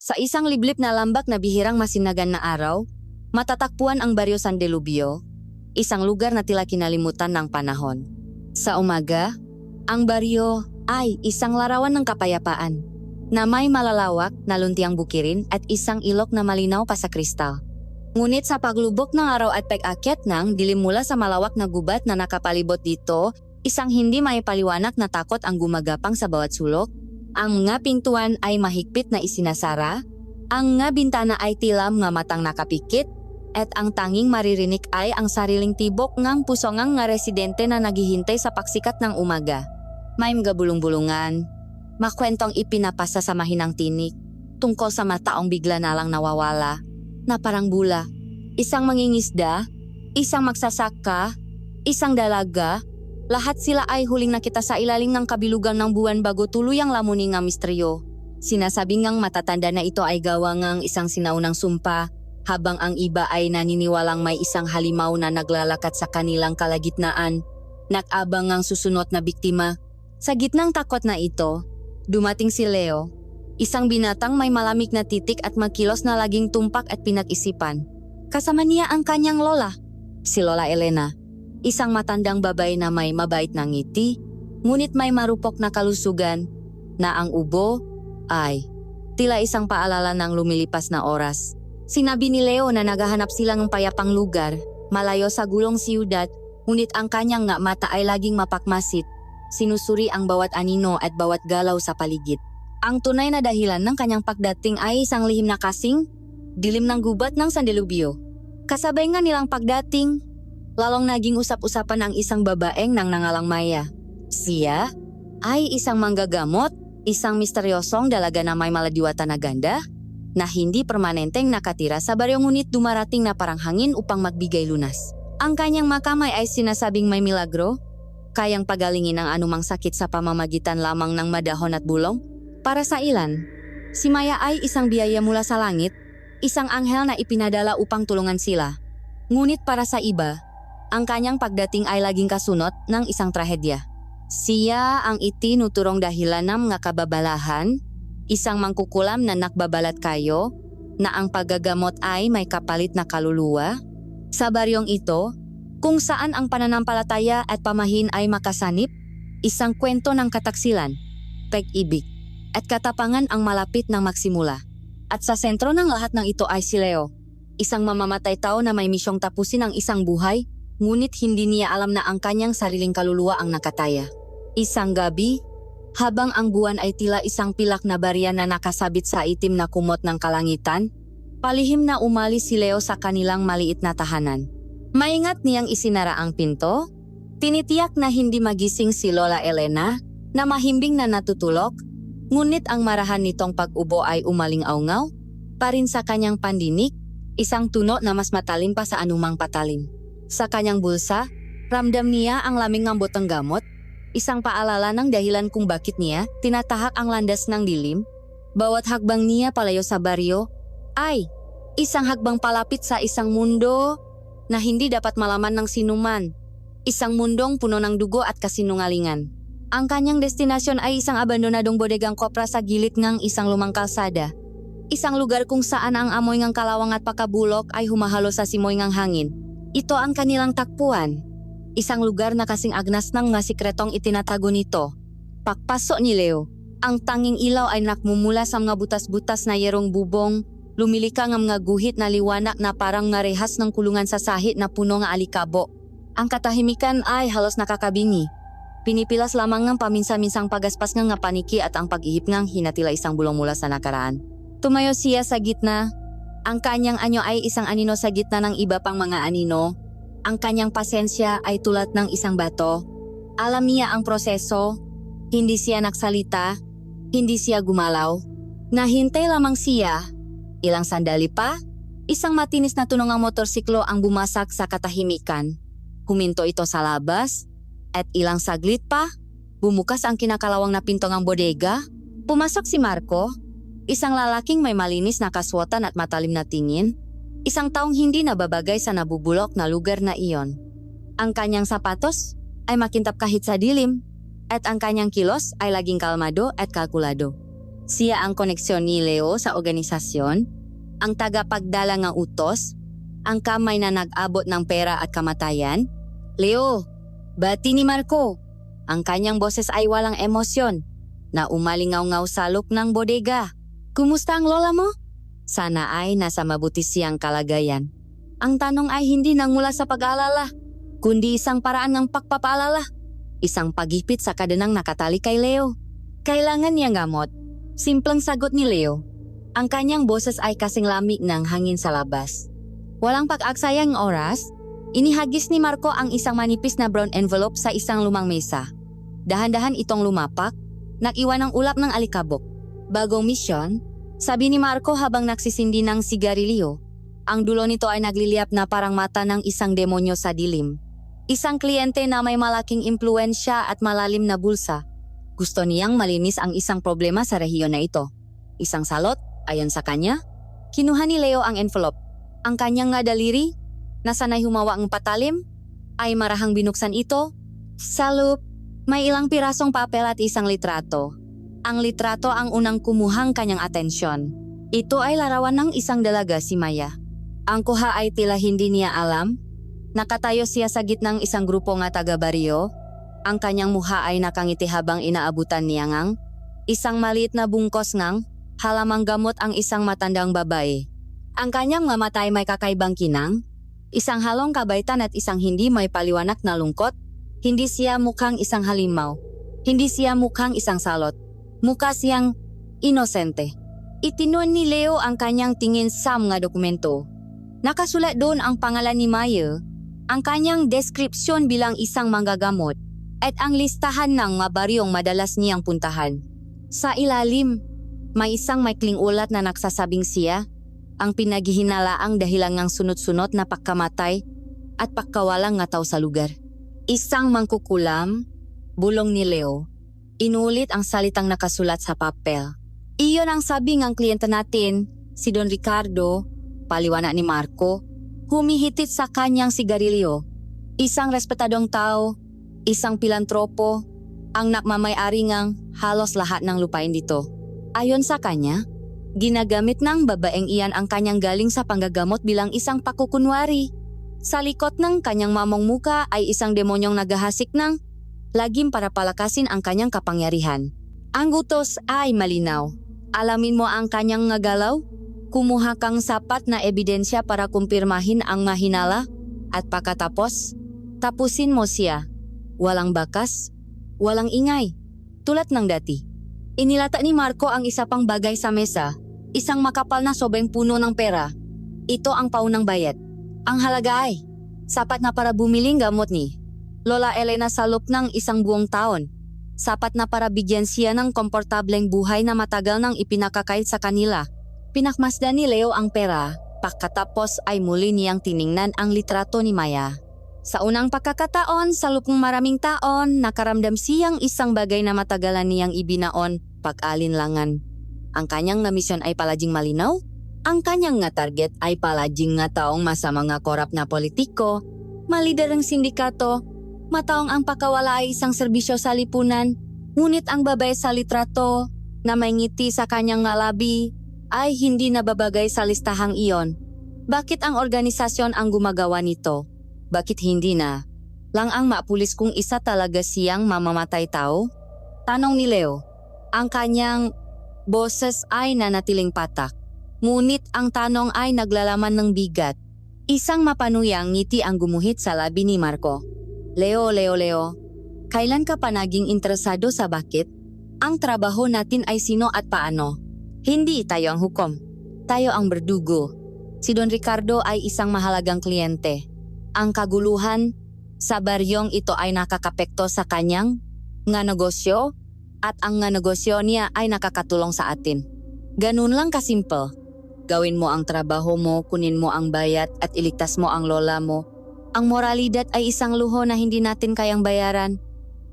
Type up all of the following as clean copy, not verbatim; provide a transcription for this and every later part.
Sa isang liblib na lambak na bihirang masinagan na araw, matatakpuan ang Baryo San Delubio, isang lugar na tila kinalimutan ng panahon. Sa umaga, ang baryo ay isang larawan ng kapayapaan na may malalawak na luntiang bukirin at isang ilog na malinaw pa sa kristal. Ngunit sa paglubok ng araw at pag-akyat ng dilim mula sa malawak na gubat na nakapalibot dito, isang hindi maipaliwanag na takot ang gumagapang sa bawat sulok. Ang mga pintuan ay mahigpit na isinasara, ang mga bintana ay tilam nga matang nakapikit, at ang tanging maririnig ay ang sariling tibok ngang puso ngang nga residente na naghihintay sa paksikat ng umaga. May mga bulong-bulungan, makwentong ipinapasa sa mahinang tinik, tungkol sa mataong bigla na lang nawawala, na parang bula. Isang mangingisda, isang magsasaka, isang dalaga, lahat sila ay huling nakita sa ilalim ng kabilugan ng buwan bago tuluyang lamunin ang misteryo. Sinasabi ngang matatanda na ito ay gawa ngang isang sinaunang sumpa, habang ang iba ay naniniwalang may isang halimaw na naglalakat sa kanilang kalagitnaan, nag-abang ang susunod na biktima. Sa gitnang takot na ito, dumating si Leo, isang binatang may malamig na titik at makilos na laging tumpak at pinag-isipan. Kasama niya ang kanyang lola, si Lola Elena, isang matandang babae na may mabait na ngiti, ngunit may marupok na kalusugan, na ang ubo ay tila isang paalala ng lumilipas na oras. Sinabi ni Leo na naghahanap sila ng payapang lugar, malayo sa gulong siyudad, ngunit ang kanyang nga mata ay laging mapakmasit, sinusuri ang bawat anino at bawat galaw sa paligid. Ang tunay na dahilan ng kanyang pagdating ay isang lihim na kasing, dilim ng gubat ng San Delubio. Kasabay nga nilang pagdating, lalong naging usap-usapan ang isang babaeng nang nangalang Maya. Siya ay isang manggagamot, isang misteryosong dalaga na may maladiwatan na ganda, na hindi permanenteng nakatira sa baryo ngunit dumarating na parang hangin upang magbigay lunas. Ang kanyang makamay ay sinasabing may milagro, kayang pagalingin ang anumang sakit sa pamamagitan lamang ng madahon at bulong. Para sa ilan, si Maya ay isang biyaya mula sa langit, isang anghel na ipinadala upang tulungan sila. Ngunit para sa iba, ang kanyang pagdating ay laging kasunod ng isang trahedya. Siya ang itinuturong dahilan ng mga kababalahan, isang mangkukulam na nakbabalat kayo, na ang paggagamot ay may kapalit na kaluluwa. Sa baryong ito, kung saan ang pananampalataya at pamahin ay makasanip, isang kwento ng kataksilan, pag-ibig, at katapangan ang malapit ng magsimula. At sa sentro ng lahat ng ito ay si Leo, isang mamamatay tao na may misyong tapusin ang isang buhay, ngunit hindi niya alam na ang kanyang sariling kaluluwa ang nakataya. Isang gabi, habang ang buwan ay tila isang pilak na barya na nakasabit sa itim na kumot ng kalangitan, palihim na umalis si Leo sa kanilang maliit na tahanan. Maingat niyang isinara ang pinto, tinitiyak na hindi magising si Lola Elena, na mahimbing na natutulog, ngunit ang marahan nitong pag-ubo ay umaling-aungaw, pa rin sa kanyang pandinig, isang tuno na mas matalim pa sa anumang patalim. Sa kanyang bulsa, ramdam niya ang lamig ng botang gamot, isang paalala ng dahilan kung bakit niya tinatahak ang landas ng dilim. Bawat hakbang niya palayo sa baryo ay isang hakbang palapit sa isang mundo na hindi dapat malaman ng sinuman. Isang mundong puno ng dugo at kasinungalingan. Ang kanyang destinasyon ay isang abandonadong bodegang kopra sa gilid ng isang lumang kalsada. Isang lugar kung saan ang amoy ng kalawang at pakabulok ay humahalo sa simoy ng hangin. Ito ang kanilang takpuan. Isang lugar na kasing agnas ng mga sikretong itinatago nito. Pagpasok ni Leo, ang tanging ilaw ay nakmumula sa mga butas-butas na yerong bubong, lumilikang ang mga guhit na liwanag na parang ngarehas ng kulungan sa sahit na puno ng alikabo. Ang katahimikan ay halos nakakabingi. Pinipilas lamang ng paminsan-minsang pagaspas ng paniki at ang pag-ihip ng hinatila isang bulong mula sa nakaraan. Tumayo siya sa gitna. Ang kanyang anyo ay isang anino sa gitna ng iba pang mga anino. Ang kanyang pasensya ay tulad ng isang bato. Alam niya ang proseso. Hindi siya nagsalita. Hindi siya gumalaw. Nahintay lamang siya. Ilang sandali pa, isang matinis na tunong motorsiklo ang bumasak sa katahimikan. Huminto ito sa labas. At ilang saglit pa, bumukas ang kinakalawang na pinto ng bodega. Pumasok si Marco, isang lalaking may malinis na kaswatan at matalim na tingin. Isang taong hindi nababagay sa nabubulok na lugar na iyon. Ang kanyang sapatos ay makintab kahit sa dilim, at ang kanyang kilos ay laging kalmado at kalkulado. Siya ang koneksyon ni Leo sa organisasyon, ang tagapagdala ng utos, ang kamay na nag-abot ng pera at kamatayan. Leo, bati ni Marco. Ang kanyang boses ay walang emosyon, na umalingaw-ngaw sa loob ng bodega. Kumusta ang lola mo? Sana ay nasa mabuti siyang kalagayan. Ang tanong ay hindi nangmula sa pag-aalala, kundi isang paraan ng pagpapaalala. Isang pagipit sa kadenang nakatali kay Leo. Kailangan niyang gamot. Simpleng sagot ni Leo. Ang kanyang boses ay kasing lamig ng hangin sa labas. Walang pag-aksayang oras, inihagis ni Marco ang isang manipis na brown envelope sa isang lumang mesa. Dahan-dahan itong lumapak, nag-iwan ng ulap ng alikabok. Bagong misyon, sabi ni Marco habang nagsisindi ng sigarilyo. Ang dulo nito ay nagliliyap na parang mata ng isang demonyo sa dilim. Isang kliyente na may malaking impluensya at malalim na bulsa. Gusto niyang malinis ang isang problema sa rehiyon na ito. Isang salot, ayon sa kanya. Kinuha ni Leo ang envelope. Ang kanyang nga daliri, na sanay humawa ang patalim, ay marahang binuksan ito. Sa loob, may ilang pirasong papel at isang litrato. Ang litrato ang unang kumuhang kanyang atensyon. Ito ay larawan ng isang dalaga, si Maya. Ang kuha ay tila hindi niya alam. Nakatayo siya sa gitnang isang grupo nga taga-baryo. Ang kanyang mukha ay nakangiti habang inaabutan niya ngang isang maliit na bungkos ngang halamang gamot ang isang matandang babae. Ang kanyang mamatay may kakaibang kinang, isang halong kabaitan at isang hindi may paliwanag na lungkot. Hindi siya mukhang isang halimaw. Hindi siya mukhang isang salot. Mukha siyang inosente. Itinuan ni Leo ang kanyang tingin sa mga dokumento. Nakasulat doon ang pangalan ni Maya, ang kanyang deskripsyon bilang isang manggagamot, at ang listahan ng mga baryong madalas niyang puntahan. Sa ilalim, may isang maikling ulat na nagsasabing siya ang pinaghihinalaang dahilan ng sunod-sunod na pagkamatay at pagkawalang nga tao sa lugar. Isang mangkukulam, bulong ni Leo. Inulit ang salitang nakasulat sa papel. Iyon ang sabi ng kliyente natin, si Don Ricardo, paliwanag ni Marco, humihitit sa kanyang sigarilyo. Isang respetadong tao, isang pilantropo, ang nagmamay-ari ng halos lahat ng lupain dito. Ayon sa kanya, ginagamit ng babaeng iyan ang kanyang galing sa panggagamot bilang isang pakukunwari. Sa likod ng kanyang mamong muka ay isang demonyong naghahasik ng lagim para palakasin ang kanyang kapangyarihan. Ang utos ay malinaw. Alamin mo ang kanyang ngagalaw? Kumuha kang sapat na ebidensya para kumpirmahin ang mahinala at pagkatapos, tapusin mo siya. Walang bakas, walang ingay, tulad ng dati. Inilata ni Marco ang isa pang bagay sa mesa, isang makapal na sobrang puno ng pera. Ito ang paunang bayad. Ang halaga ay sapat na para bumiling gamot ni Lola Elena sa loob ng isang buong taon. Sapat na para bigyan siya ng komportableng buhay na matagal nang ipinakakait sa kanila. Pinakmasdan ni Leo ang pera, pagkatapos ay muli niyang tiningnan ang litrato ni Maya. Sa unang pagkakataon, sa loob ng maraming taon, nakaramdam siyang isang bagay na matagalan niyang ibinaon, pag-alinlangan. Ang kanyang na misyon ay palaging malinaw. Ang kanyang nga target ay palaging nga taong masa mga korap na politiko, malider ng sindikato, mataong ang pakawala ay isang serbisyo sa lipunan, ngunit ang babae sa litrato na may ngiti sa kanyang ngalabi ay hindi nababagay sa listahang iyon. Bakit ang organisasyon ang gumagawa nito? Bakit hindi na lang ang mapulis kung isa talaga siyang mamamatay tao? Tanong ni Leo. Ang kanyang boses ay nanatiling patak. Ngunit ang tanong ay naglalaman ng bigat. Isang mapanuyang ngiti ang gumuhit sa labi ni Marco. Leo, kailan ka pa naging interesado sa bakit? Ang trabaho natin ay sino at paano. Hindi tayo ang hukom. Tayo ang berdugo. Si Don Ricardo ay isang mahalagang kliyente. Ang kaguluhan sa baryong ito ay nakakapekto sa kanyang nga negosyo at ang nga negosyo niya ay nakakatulong sa atin. Ganun lang kasimple. Gawin mo ang trabaho mo, kunin mo ang bayat at iligtas mo ang lola mo. Ang moralidad ay isang luho na hindi natin kayang bayaran.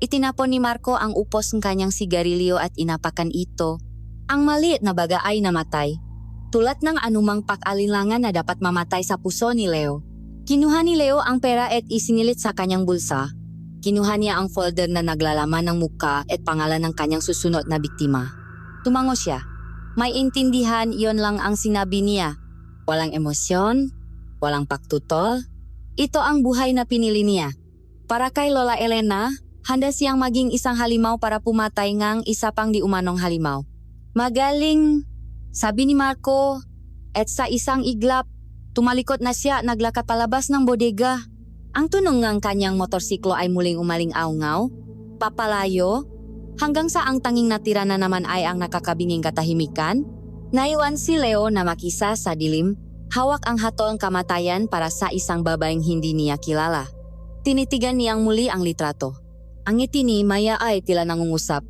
Itinapon ni Marco ang upos ng kanyang sigarilyo at inapakan ito. Ang maliit na baga ay namatay. Tulad ng anumang pag-alinlangan na dapat mamatay sa puso ni Leo. Kinuha ni Leo ang pera at isinilit sa kanyang bulsa. Kinuha niya ang folder na naglalaman ng muka at pangalan ng kanyang susunod na biktima. Tumango siya. May intindihan iyon lang ang sinabi niya. Walang emosyon, walang paktutol. Ito ang buhay na pinili niya. Para kay Lola Elena, handa siyang maging isang halimaw para pumatay ngang isa pang di umanong halimaw. Magaling, sabi ni Marco, at sa isang iglap, tumalikot na siya naglakad palabas ng bodega. Ang tunog ng kanyang motorsiklo ay muling umaling aungaw, papalayo, hanggang sa ang tanging natira na naman ay ang nakakabinging katahimikan. Naiwan si Leo na makisa sa dilim, hawak ang hatol kamatayan para sa isang babaeng hindi niya kilala. Tinitigan niyang muli ang litrato. Ang ngiti ni Maya ay tila nangungusap.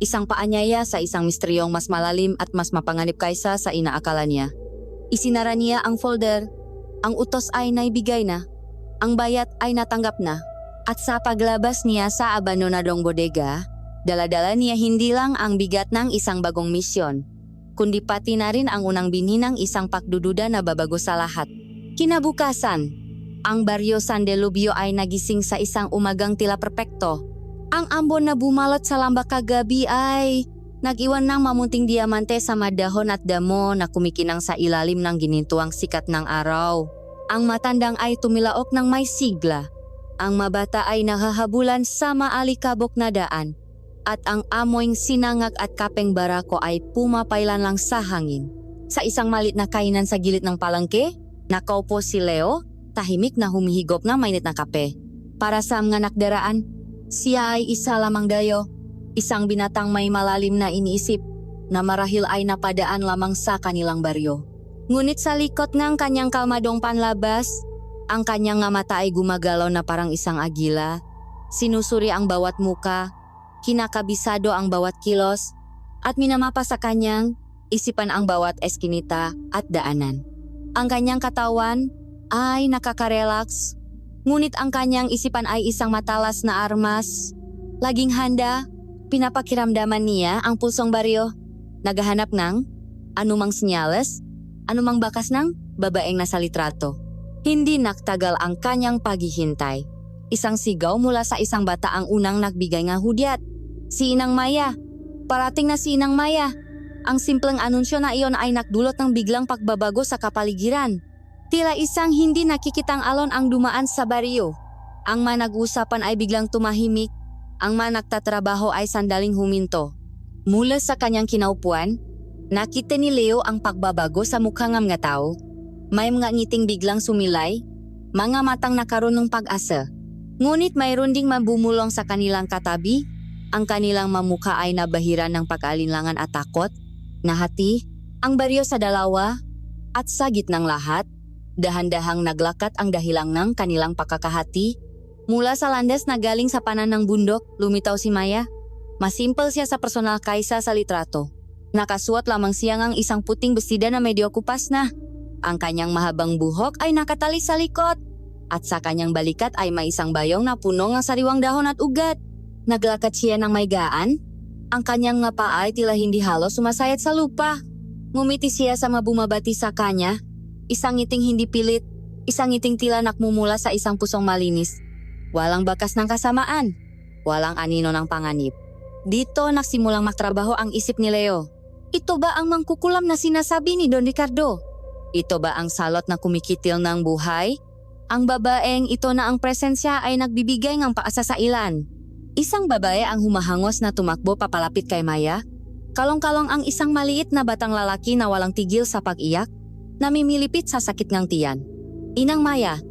Isang paanyaya sa isang misteryong mas malalim at mas mapanganib kaysa sa inaakala niya. Isinara niya ang folder. Ang utos ay naibigay na. Ang bayat ay natanggap na. At sa paglabas niya sa abandonadong bodega, dala-dala niya hindi lang ang bigat ng isang bagong misyon, kundi pati na rin ang unang binhi ng isang pagdududa na babago sa lahat. Kinabukasan, ang Barrio San Delubio ay nagising sa isang umagang tila perpekto. Ang ambon na bumalot sa lambak kagabi ay nag-iwan ng mamunting diamante sa madahon at damo na kumikinang sa ilalim ng ginintuang sikat ng araw. Ang matandang ay tumilaok ng may sigla. Ang mabata ay nahahabulan sa maalikabok na daan. At ang amoyng sinangag at kapeng barako ay pumapailan lang sa hangin. Sa isang malit na kainan sa gilid ng palengke, nakaupo si Leo, tahimik na humihigop ng mainit na kape. Para sa mga nakdaraan, siya ay isa lamang dayo, isang binatang may malalim na iniisip na marahil ay napadaan lamang sa kanilang baryo. Ngunit sa likod ng kanyang kalmadong panlabas, ang kanyang nga mata ay gumagalaw na parang isang agila. Sinusuri ang bawat muka, kinakabisado ang bawat kilos, at minamapa sa kanyang isipan ang bawat eskinita at daanan. Ang kanyang katawan ay nakaka-relax, ngunit ang kanyang isipan ay isang matalas na armas. Laging handa, pinapakiramdaman niya ang pulsong baryo, naghahanap ng anumang senyales, anumang bakas ng babaeng nasa litrato. Hindi nagtagal ang kanyang paghihintay. Isang sigaw mula sa isang bata ang unang nagbigay ng hudyat. Si Inang Maya. Parating na si Inang Maya. Ang simpleng anunsyo na iyon ay nakdulot ng biglang pagbabago sa kapaligiran. Tila isang hindi nakikitang alon ang dumaan sa baryo. Ang manag-usapan ay biglang tumahimik. Ang managtatrabaho ay sandaling huminto. Mula sa kanyang kinaupuan, nakita ni Leo ang pagbabago sa mukha ng mga tao. May mga ngiting biglang sumilay, mga matang nakaroon ng pag-asa. Ngunit mayroon ding mabumulong sa kanilang katabi. Ang kanilang mamukha ay nabahiran ng pag-alinlangan at takot. Nahati ang baryo sa dalawa at sa gitnang lahat, dahan-dahang naglakat ang dahilang ng kanilang pagkakahati. Mula sa landas na galing sa panan ng bundok, lumitaw si Maya. Mas simple siya sa personal kaysa sa litrato. Nakasuot lamang siya ng isang puting bestida na medyo kupas na. Ang kanyang mahabang buhok ay nakatali sa likod. At sa kanyang balikat ay may isang bayong na puno ng sariwang dahon at ugat. Naglakad siya ng may gaan. Ang kanyang nga paa ay tila hindi halos sumasayat sa lupa. Ngumiti siya sa mabumabati sa kanya. Isang ngiting hindi pilit, isang ngiting tila nakmumula sa isang pusong malinis. Walang bakas ng kasamaan, walang anino ng panganib. Dito nagsimulang magtrabaho ang isip ni Leo. Ito ba ang mangkukulam na sinasabi ni Don Ricardo? Ito ba ang salot na kumikitil ng buhay? Ang babaeng ito na ang presensya ay nagbibigay ng paasa sa ilan. Isang babae ang humahangos na tumakbo papalapit kay Maya. Kalong-kalong ang isang maliit na batang lalaki na walang tigil sa pag-iyak, namimilipit sa sakit ng tiyan. Inang Maya,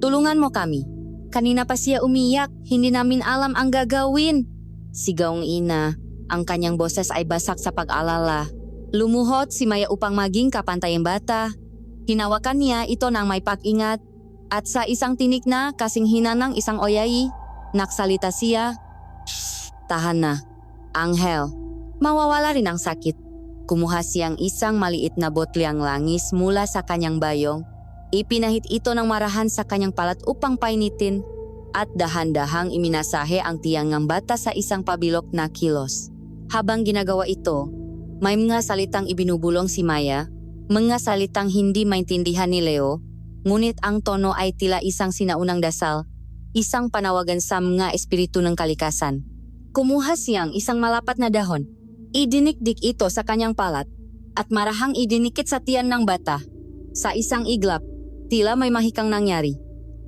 tulungan mo kami. Kanina pa siya umiyak, hindi namin alam ang gagawin. Sigaw ng ina, ang kanyang boses ay basak sa pag-alala. Lumuhod si Maya upang maging kapantay ang bata. Hinawakan niya ito ng may pag-ingat. At sa isang tinik na kasing hina ng isang oyayi, naksalita siya, "Shh, tahan na. Anghel, mawawala rin ang sakit." Kumuha siyang isang maliit na botlyang langis mula sa kanyang bayong. Ipinahit ito ng marahan sa kanyang palat upang painitin at dahan-dahang iminasahe ang tiyang ng bata sa isang pabilok na kilos. Habang ginagawa ito, may mga salitang ibinubulong si Maya, mga salitang hindi maintindihan ni Leo, ngunit ang tono ay tila isang sinaunang dasal, isang panawagan sa mga espiritu ng kalikasan. Kumuha siyang isang malapat na dahon. Idinikdik ito sa kanyang palat at marahang idinikit sa tiyan ng bata. Sa isang iglap, tila may mahikang nangyari.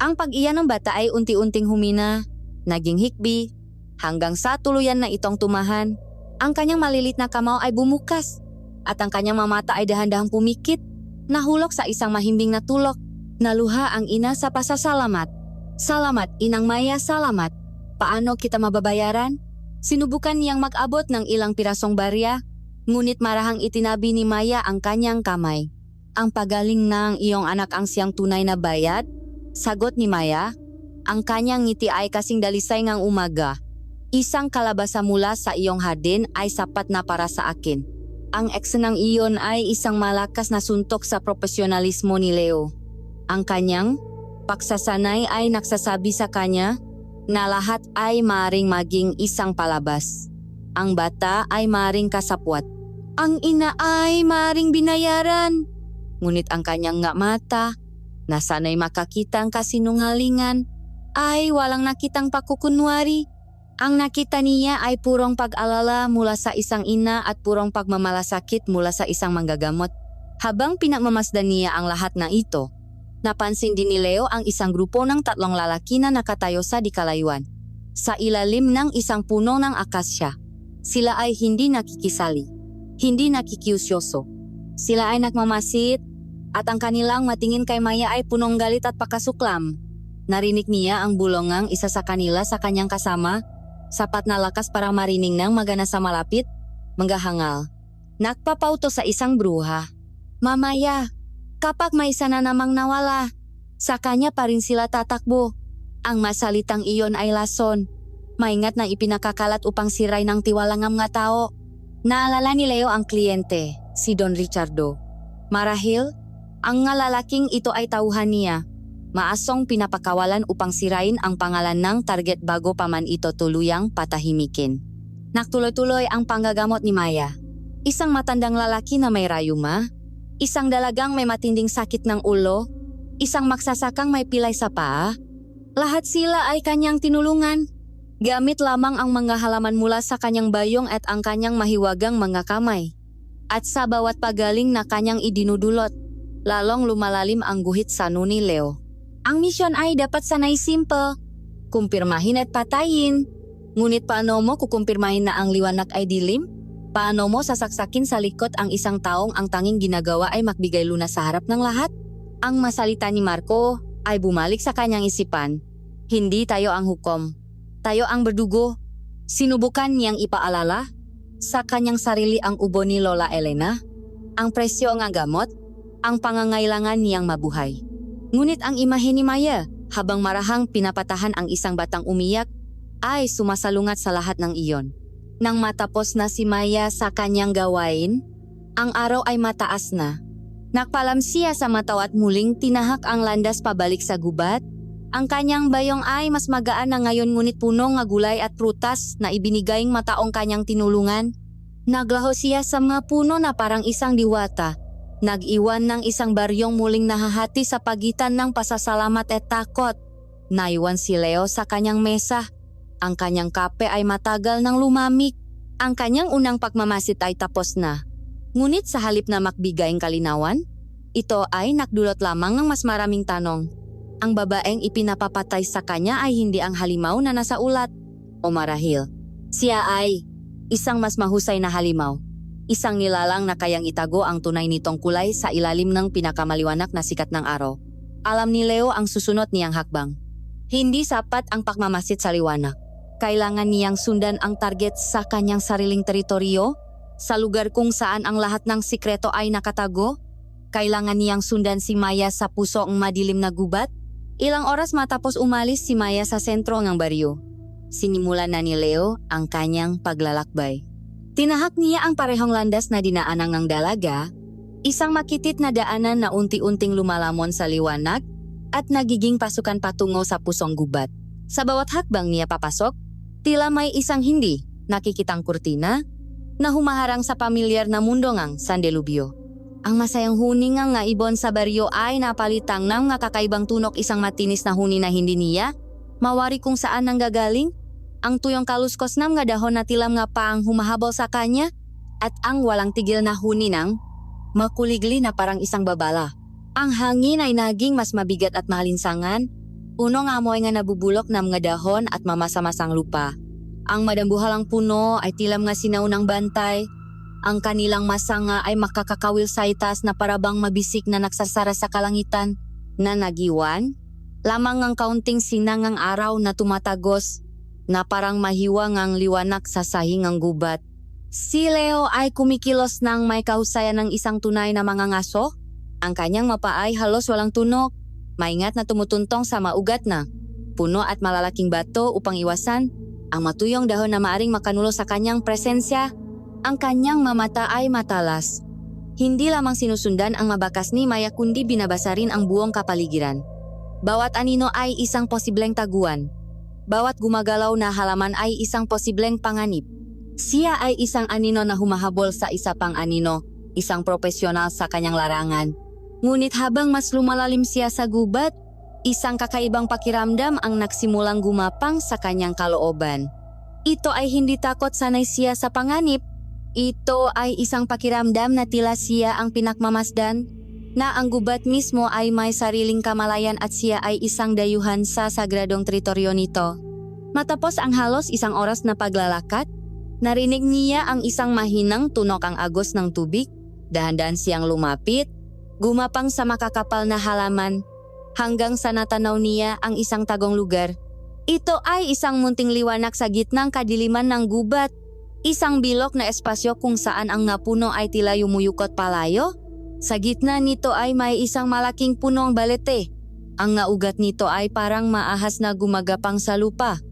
Ang pag-iyan ng bata ay unti-unting humina, naging hikbi, hanggang sa tuluyan na itong tumahan. Ang kanyang malilit na kamao ay bumukas at ang kanyang mga mata ay dahan-dahang pumikit. Nahulog sa isang mahimbing na tulok. Naluha ang ina sa pasasalamat. Salamat, Inang Maya, salamat. Paano kita mababayaran? Sinubukan niyang mag-abot ng ilang pirasong barya, ngunit marahang itinabi ni Maya ang kanyang kamay. Ang pagaling ng iyong anak ang siyang tunay na bayad? Sagot ni Maya. Ang kanyang ngiti ay kasing dalisay ngang umaga. Isang kalabasa mula sa iyong hardin ay sapat na para sa akin. Ang eksenang iyon ay isang malakas na suntok sa profesionalismo ni Leo. Ang kanyang pagsasanay ay nagsasabi sa kanya na lahat ay maring maging isang palabas. Ang bata ay maring kasapwat. Ang ina ay maring binayaran. Ngunit ang kanyang nga mata, na sanay makakita ang kasinungalingan, ay walang nakitang pakukunwari. Ang nakita niya ay purong pag-alala mula sa isang ina at purong pagmamalasakit mula sa isang manggagamot. Habang pinagmamasdan niya ang lahat na ito, napansin din ni Leo ang isang grupo ng 3 lalaki na nakatayo sa dikalayuan. Sa ilalim ng isang puno ng akasya, sila ay hindi nakikisali, hindi nakikiusyoso. Sila ay nagmamasid at ang kanilang matingin kay Maya ay punong galit at pakasuklam. Narinig niya ang bulongang isa sa kanila sa kanyang kasama, sapat na lakas para marining ng magana sa malapit, manggahangal. Nagpapauto sa isang bruha. Mamaya, kapag may isa na namang nawala, sa kanya pa rin sila tatakbo. Ang masalitang iyon ay lason. Maingat na ipinakakalat upang siray ng tiwalang mga tao. Naalala ni Leo ang kliyente, si Don Richardo. Marahil, ang nga lalaking ito ay tauhan niya. Maasong pinapakawalan upang sirain ang pangalan ng target bago pa man ito tuluyang patahimikin. Nagtuloy-tuloy ang panggagamot ni Maya. Isang matandang lalaki na may rayuma, isang dalagang may matinding sakit ng ulo, isang magsasakang may pilay sa paa. Lahat sila ay kanyang tinulungan. Gamit lamang ang mga halaman mula sa kanyang bayong at ang kanyang mahiwagang mga kamay. At sa bawat pagaling na kanyang idinudulot, lalong lumalalim ang guhit sa ni Leo. Ang misyon ay dapat sanay simple, kumpirmahin at patayin. Ngunit paano mo kukumpirmahin na ang liwanag ay dilim? Paano mo sasaksakin sa likod ang isang taong ang tanging ginagawa ay magbigay lunas sa harap ng lahat? Ang masalita ni Marco ay bumalik sa kanyang isipan. Hindi tayo ang hukom. Tayo ang berdugo. Sinubukan niyang ipaalala sa kanyang sarili ang ubo ni Lola Elena, ang presyo ng gamot, ang pangangailangan niyang mabuhay. Ngunit ang imahe ni Maya, habang marahang pinapatahan ang isang batang umiyak, ay sumasalungat sa lahat ng iyon. Nang matapos na si Maya sa kanyang gawain, ang araw ay mataas na. Nakpalam siya sa mataw at muling tinahak ang landas pabalik sa gubat. Ang kanyang bayong ay mas magaan na ngayon ngunit puno nga gulay at prutas na ibinigayng mataong kanyang tinulungan. Naglaho siya sa mga puno na parang isang diwata. Nag-iwan ng isang baryong muling nahahati sa pagitan ng pasasalamat at takot. Naiwan si Leo sa kanyang mesa. Ang kanyang kape ay matagal nang lumamig. Ang kanyang unang pagmamasit ay tapos na. Ngunit sa halip na makbigay ang kalinawan, ito ay nakdulot lamang ng mas maraming tanong. Ang babaeng ipinapapatay sa kanya ay hindi ang halimaw na nasa ulat. O marahil, siya ay isang mas mahusay na halimaw. Isang nilalang na kayang itago ang tunay nitong kulay sa ilalim ng pinakamaliwanag na sikat ng araw. Alam ni Leo ang susunod niyang hakbang. Hindi sapat ang pagmamasid sa liwanag. Kailangan niyang sundan ang target sa kanyang sariling teritoryo, sa lugar kung saan ang lahat ng sikreto ay nakatago. Kailangan niyang sundan si Maya sa puso ng madilim na gubat. Ilang oras matapos umalis si Maya sa sentro ng baryo. Sinimulan na ni Leo ang kanyang paglalakbay. Tinahak niya ang parehong landas na dinaanan ng dalaga, isang makitit na daanan na unti-unting lumalamon sa liwanag at nagiging pasukan patungo sa pusong gubat. Sa bawat hakbang niya papasok, tila may isang hindi nakikitang kurtina na humaharang sa pamilyar na mundo ng San Delubio. Ang masayang huni nga ibon sa baryo ay napalitang ng kakaibang tunok, isang matinis na huni na hindi niya mawari kung saan nanggagaling. Ang tuyong kaluskos ng nga dahon na tilam nga paang humahabol sa kanya, at ang walang tigil na huni ng makuligli na parang isang babala. Ang hangin ay naging mas mabigat at malinsangan. Puno nga amoy nga nabubulok ng mga dahon at mamasa-masang lupa. Ang madambuhalang puno ay tilam nga sinaw ng bantay. Ang kanilang masa nga ay makakakawil sa itas na parabang mabisik na nagsasara sa kalangitan na nagiwan. Lamang ang kaunting sinangang araw na tumatagos na parang mahiwa ngang liwanak sa sahingang gubat. Si Leo ay kumikilos ng may kahusayan ng isang tunay na mangangaso. Ang kanyang mapa ay halos walang tunok. Maingat na tumutuntong sa maugat na puno at malalaking bato upang iwasan ang matuyong dahon na maaring makanulo sa kanyang presensya. Ang kanyang mamata ay matalas. Hindi lamang sinusundan ang mabakas ni Maya kundi binabasa rin ang buong kapaligiran. Bawat anino ay isang posibleng taguan. Bawat gumagalaw na halaman ay isang posibleng panganib. Siya ay isang anino na humahabol sa isa pang anino, isang profesional sa kanyang larangan. Ngunit habang mas lumalalim siya sa gubat, isang kakaibang pakiramdam ang nagsimulang gumapang sa kanyang kalooban. Ito ay hindi takot sanay siya sa panganib. Ito ay isang pakiramdam na tila siya ang pinakmamasdan, na ang gubat mismo ay may sariling kamalayan at siya ay isang dayuhan sa sagradong teritoryo nito. Matapos ang halos isang oras na paglalakad, narinig niya ang isang mahinang tunok ang agos ng tubig. Dahan-dahan siyang lumapit, gumapang sa makakapal na halaman, hanggang sa natanaw niya ang isang tagong lugar. Ito ay isang munting liwanag sa gitnang kadiliman ng gubat. Isang bilog na espasyo kung saan ang napuno ay tila yumuyukot palayo. Sa gitna nito ay may isang malaking punong balete. Ang naugat nito ay parang maahas na gumagapang sa lupa.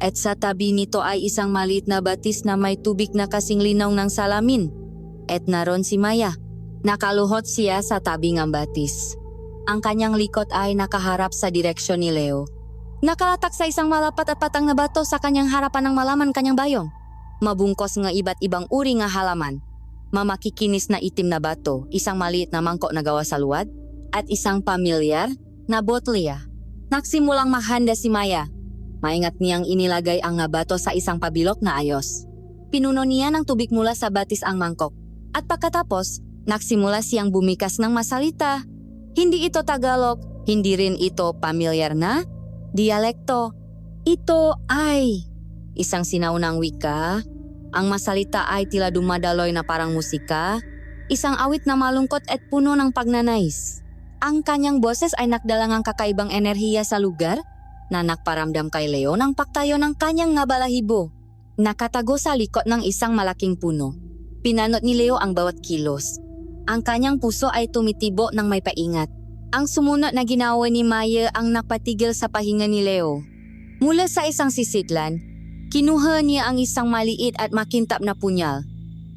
At sa tabi nito ay isang maliit na batis na may tubig na kasing linaw ng salamin. At naroon si Maya. Nakaluhot siya sa tabi ng batis. Ang kanyang likod ay nakaharap sa direksyon ni Leo. Nakalatak sa isang malapat at patang na bato sa kanyang harapan ng malaman kanyang bayong. Mabungkos nga iba't ibang uri nga halaman. Mamakikinis na itim na bato, isang maliit na mangkok na gawa sa luwad, at isang pamilyar na botlya. Nagsimulang maghanda si Maya. Maingat niyang inilagay ang nga bato sa isang pabilok na ayos. Pinuno niya ng tubig mula sa batis ang mangkok. At pagkatapos, nagsimula siyang bumikas ng masalita. Hindi ito Tagalog, hindi rin ito pamilyar na dialekto. Ito ay isang sinaunang wika. Ang masalita ay tila dumadaloy na parang musika. Isang awit na malungkot at puno ng pagnanais. Ang kanyang boses ay nakdalangang kakaibang enerhiya sa lugar na nagparamdam kay Leo ng paktayo ng kanyang nga balahibo. Nakatago sa likod ng isang malaking puno. Pinanot ni Leo ang bawat kilos. Ang kanyang puso ay tumitibo ng may paingat. Ang sumunod na ginawa ni Maya ang napatigil sa pahinga ni Leo. Mula sa isang sisidlan, kinuha niya ang isang maliit at makintab na punyal.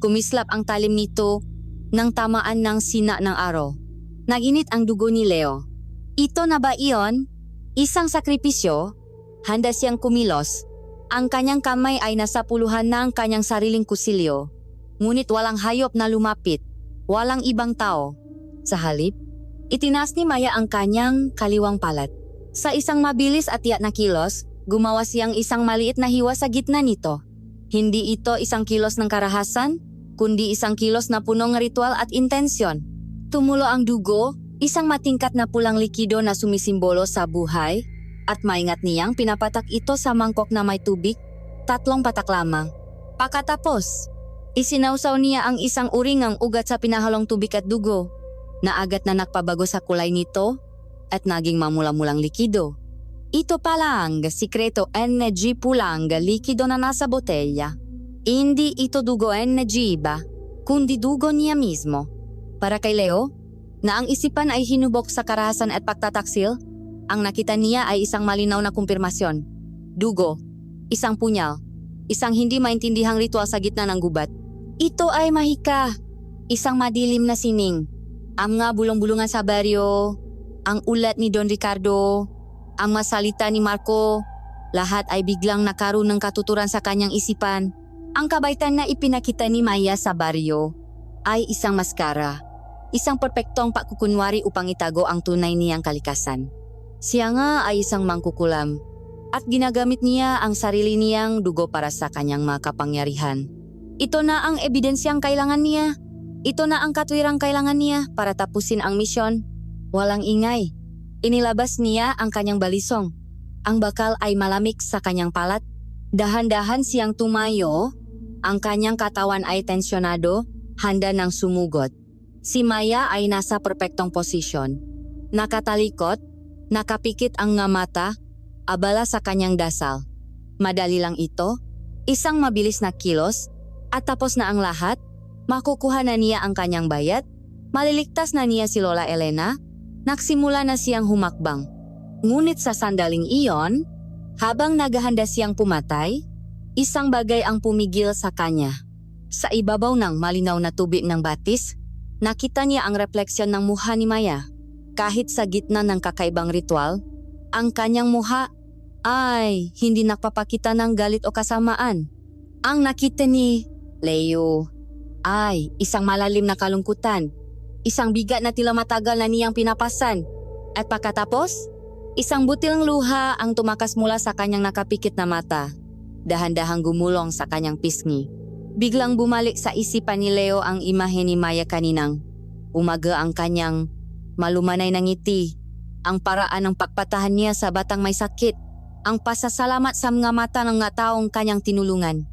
Kumislap ang talim nito nang tamaan ng sina ng araw. Naginit ang dugo ni Leo. Ito na ba iyon? Isang sakripisyo? Handa siyang kumilos. Ang kanyang kamay ay nasa puluhan ng kanyang sariling kusilyo. Ngunit walang hayop na lumapit. Walang ibang tao. Sa halip, itinaas ni Maya ang kanyang kaliwang palat. Sa isang mabilis at tiyak na kilos, gumawa siyang isang maliit na hiwa sa gitna nito. Hindi ito isang kilos ng karahasan, kundi isang kilos na punong ritual at intensyon. Tumulo ang dugo, isang matingkat na pulang likido na sumisimbolo sa buhay, at maingat niyang pinapatak ito sa mangkok na may tubig, 3 patak lamang. Pagkatapos, isinawsaw niya ang isang uringang ugat sa pinahalong tubig at dugo, na agad na nagpabago sa kulay nito at naging mamula-mulang likido. Ito pala ang sikreto energy pulang likido na nasa botelya. Hindi ito dugo energy ba, kundi dugo niya mismo. Para kay Leo, na ang isipan ay hinubok sa karahasan at pagtataksil, ang nakita niya ay isang malinaw na kumpirmasyon. Dugo, isang punyal, isang hindi maintindihang ritual sa gitna ng gubat. Ito ay mahika, isang madilim na sining. Ang nga bulong-bulungan sa baryo, ang ulat ni Don Ricardo, ang masalita ni Marco, lahat ay biglang nakaroon ng katuturan sa kanyang isipan. Ang kabaitan na ipinakita ni Maya sa baryo ay isang maskara, isang perpektong pagkukunwari upang itago ang tunay niyang kalikasan. Siya nga ay isang mangkukulam at ginagamit niya ang sarili niyang dugo para sa kanyang mga kapangyarihan. Ito na ang ebidensyang kailangan niya. Ito na ang katwirang kailangan niya para tapusin ang misyon. Walang ingay. Inilabas niya ang kanyang balisong. Ang bakal ay malamig sa kanyang palat. Dahan-dahan siyang tumayo. Ang kanyang katawan ay tensyonado, handa ng sumugot. Si Maya ay nasa perpektong posisyon. Nakatalikot, nakapikit ang nga mata, abala sa kanyang dasal. Madali lang ito, isang mabilis na kilos, at tapos na ang lahat, makukuha na niya ang kanyang bayad, maliligtas na niya si Lola Elena, nagsimula na siyang humakbang. Ngunit sa sandaling iyon, habang naghahanda siyang pumatay, isang bagay ang pumigil sa kanya. Sa ibabaw ng malinaw na tubig ng batis, nakita niya ang refleksyon ng mukha ni Maya. Kahit sa gitna ng kakaibang ritual, ang kanyang mukha ay hindi nagpapakita ng galit o kasamaan. Ang nakita ni Leo ay isang malalim na kalungkutan, isang bigat na tila matagal na niyang pinapasan. At pagkatapos, isang butil ng luha ang tumakas mula sa kanyang nakapikit na mata. Dahan-dahang gumulong sa kanyang pisngi. Biglang bumalik sa isipan ni Leo ang imahe ni Maya kaninang umaga, ang kanyang malumanay na ngiti, ang paraan ng pagpatahan niya sa batang may sakit, ang pasasalamat sa mga mata ng mga taong kanyang tinulungan.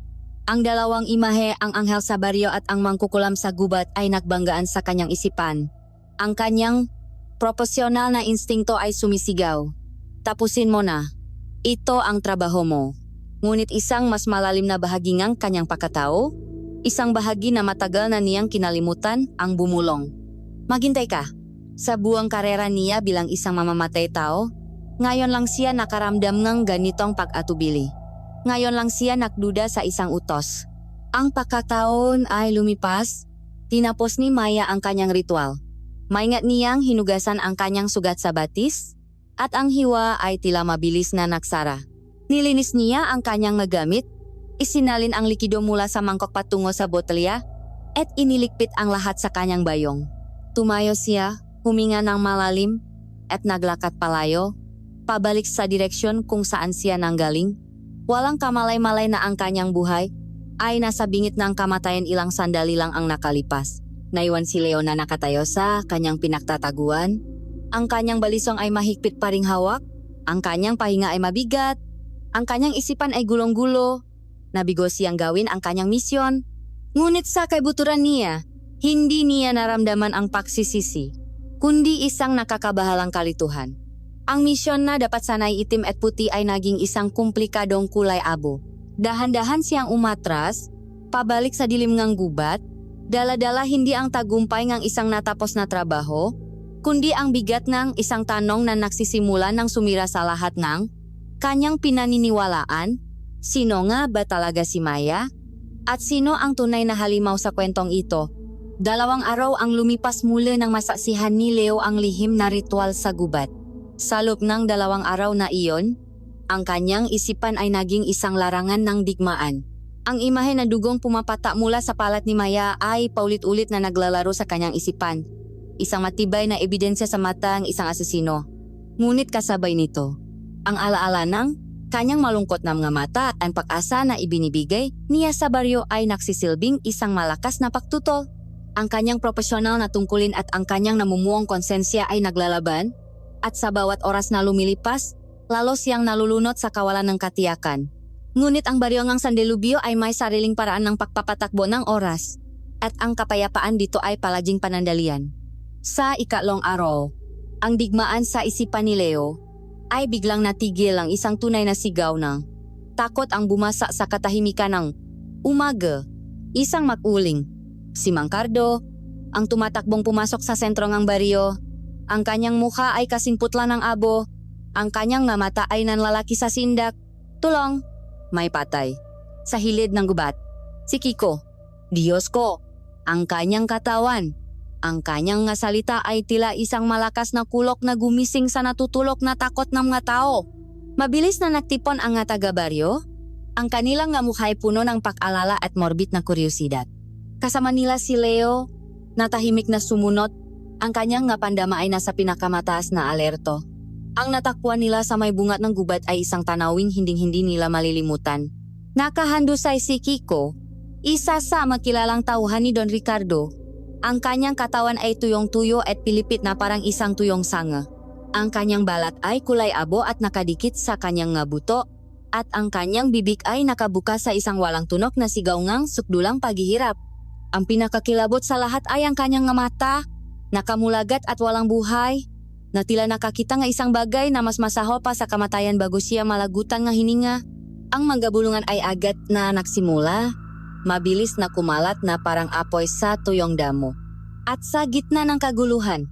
Ang dalawang imahe, ang anghel sa baryo at ang mangkukulam sa gubat, ay nagbanggaan sa kanyang isipan. Ang kanyang proporsyonal na instingto ay sumisigaw. Tapusin mo na. Ito ang trabaho mo. Ngunit isang mas malalim na bahagi ng kanyang pagkatao, isang bahagi na matagal na niyang kinalimutan, ang bumulong. Maghintay ka. Sa buong karera niya bilang isang mamamatay tao, ngayon lang siya nakaramdam ng ganitong pag-atubili. Ngayon lang siya nakduda sa isang utos. Ang pagkataon ay lumipas, tinapos ni Maya ang kanyang ritual. Maingat niyang hinugasan ang kanyang sugat sa batis, at ang hiwa ay tila mabilis na nagsara. Nilinis niya ang kanyang magamit, isinalin ang likido mula sa mangkok patungo sa botelya, at inilikpit ang lahat sa kanyang bayong. Tumayo siya, huminga ng malalim, at naglakad palayo, pabalik sa direksyon kung saan siya nanggaling. Walang kamalay-malay na ang kanyang buhay ay nasa bingit ng kamatayan. Ilang sandali lang ang nakalipas. Naiwan si Leo na nakatayo sa kanyang pinagtataguan. Ang kanyang balisong ay mahigpit pa ring hawak, ang kanyang pahinga ay mabigat, ang kanyang isipan ay gulong-gulo. Nabigo siyang gawin ang kanyang misyon. Ngunit sa kaibuturan niya, hindi niya naramdaman ang pagsisisi, kundi isang nakakabahalang kalituhan. Ang misyon na dapat sanay itim at puti ay naging isang komplikadong kulay abo. Dahan-dahan siyang umatras, pabalik sa dilim ng gubat, dala-dala hindi ang tagumpay ng isang natapos na trabaho, kundi ang bigat ng isang tanong na nagsisimula ng sumira sa lahat ng kanyang pinaniniwalaan. Sino nga ba talaga si Maya? At sino ang tunay na halimaw sa kwentong ito? 2 araw ang lumipas mula nang masaksihan ni Leo ang lihim na ritual sa gubat. Sa loob ng 2 araw na iyon, ang kanyang isipan ay naging isang larangan ng digmaan. Ang imahe na dugong pumapata mula sa palat ni Maya ay paulit-ulit na naglalaro sa kanyang isipan. Isang matibay na ebidensya sa mata ng isang asesino. Ngunit kasabay nito, ang alaala ng kanyang malungkot na mga mata at ang pag-asa na ibinibigay niya sa baryo ay nagsisilbing isang malakas na pagtutol. Ang kanyang profesional na tungkulin at ang kanyang namumuong konsensya ay naglalaban, at sa bawat oras na lumilipas, lalo siyang nalulunot sa kawalan ng katiyakan. Ngunit ang baryo ng San Delubio ay may sariling paraan ng pagpapatakbo ng oras, at ang kapayapaan dito ay palaging panandalian. Sa 3 araw, ang digmaan sa isipan ni Leo ay biglang natigil. Ang isang tunay na sigaw ng takot ang bumasa sa katahimikan ng umaga. Isang mag-uling, si Mang Cardo, ang tumatakbong pumasok sa sentro ng baryo. Ang kanyang mukha ay kasing putla ng abo, ang kanyang nga mata ay nanlalaki sa sindak. Tulong! May patay. Sa hilid ng gubat, si Kiko. Diyos ko! Ang kanyang katawan. Ang kanyang nga salita ay tila isang malakas na kulok na gumising sa natutulok na takot ng mga tao. Mabilis na nagtipon ang nga taga-baryo. Ang kanilang nga mukha ay puno ng pag-alala at morbid na kuryosidad. Kasama nila si Leo, natahimik na sumunod. Ang kanyang nga pandama ay nasa pinakamataas na alerto. Ang natakpuan nila sa may bungat ng gubat ay isang tanawing hinding-hindi nila malilimutan. Nakahandusay si Kiko, Isa sa makilalang tauhan ni Don Ricardo. Ang kanyang katawan ay tuyong-tuyo at pilipit na parang isang tuyong sanga. Ang kanyang balat ay kulay abo at nakadikit sa kanyang nga buto, at ang kanyang bibig ay nakabuka sa isang walang tunok na sigaw ngang sukdulang paghihirap. Ang pinakakilabot sa lahat ay ang kanyang nga mata, nakamulagat at walang buhay, na tila nakakita nga isang bagay na mas masaho pa sa kamatayan bago siya malagutan nga hininga. Ang manggabulungan ay agad na nagsimula, mabilis na kumalat na parang apoy sa tuyong damo. At sa gitna ng kaguluhan,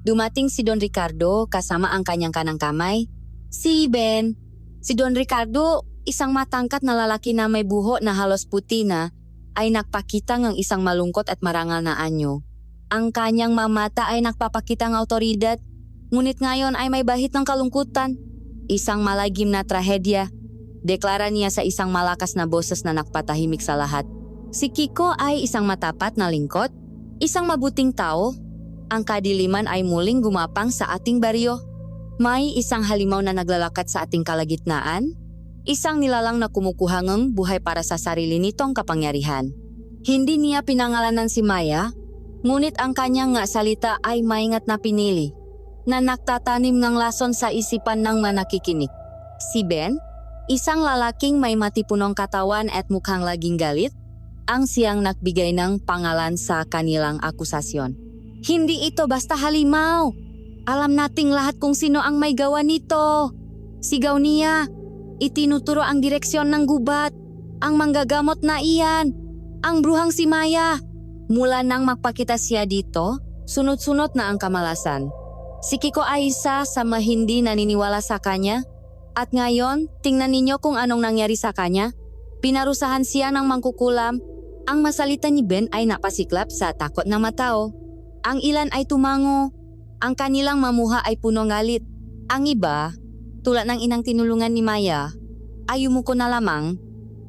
dumating si Don Ricardo kasama ang kanyang kanang kamay, si Ben. Si Don Ricardo, isang matangkat na lalaki na may buho na halos puti na, ay nagpakita ng isang malungkot at marangal na anyo. Ang kanyang mamata ay nagpapakita ng autoridad, ngunit ngayon ay may bahit ng kalungkutan. Isang malagim na trahedya. Deklara niya sa isang malakas na boses na nakpatahimik sa lahat. Si Kiko ay isang matapat na lingkod, isang mabuting tao. Ang kadiliman ay muling gumapang sa ating baryo. May isang halimaw na naglalakat sa ating kalagitnaan, isang nilalang na kumukuha ng buhay para sa sarili nitong kapangyarihan. Hindi niya pinangalanan si Maya, ngunit ang kanyang nga salita ay maingat na pinili, na nagtatanim ng lason sa isipan ng manakikinig. Si Ben, isang lalaking may matipunong katawan at mukhang laging galit, ang siyang nagbigay ng pangalan sa kanilang akusasyon. Hindi ito basta halimaw. Alam nating lahat kung sino ang may gawa nito. Sigaw niya. Itinuturo ang direksyon ng gubat. Ang manggagamot na iyan. Ang bruhang si Maya. Mula nang magpakita siya dito, sunod-sunod na ang kamalasan. Si Kiko ay isa sa hindi naniniwala sa kanya. At ngayon, tingnan ninyo kung anong nangyari sa kanya. Pinarusahan siya ng mangkukulam. Ang masalita ni Ben ay napasiklap sa takot na matao. Ang ilan ay tumango. Ang kanilang mamuha ay punong galit. Ang iba, tulad ng inang tinulungan ni Maya, ay yumuko na lamang,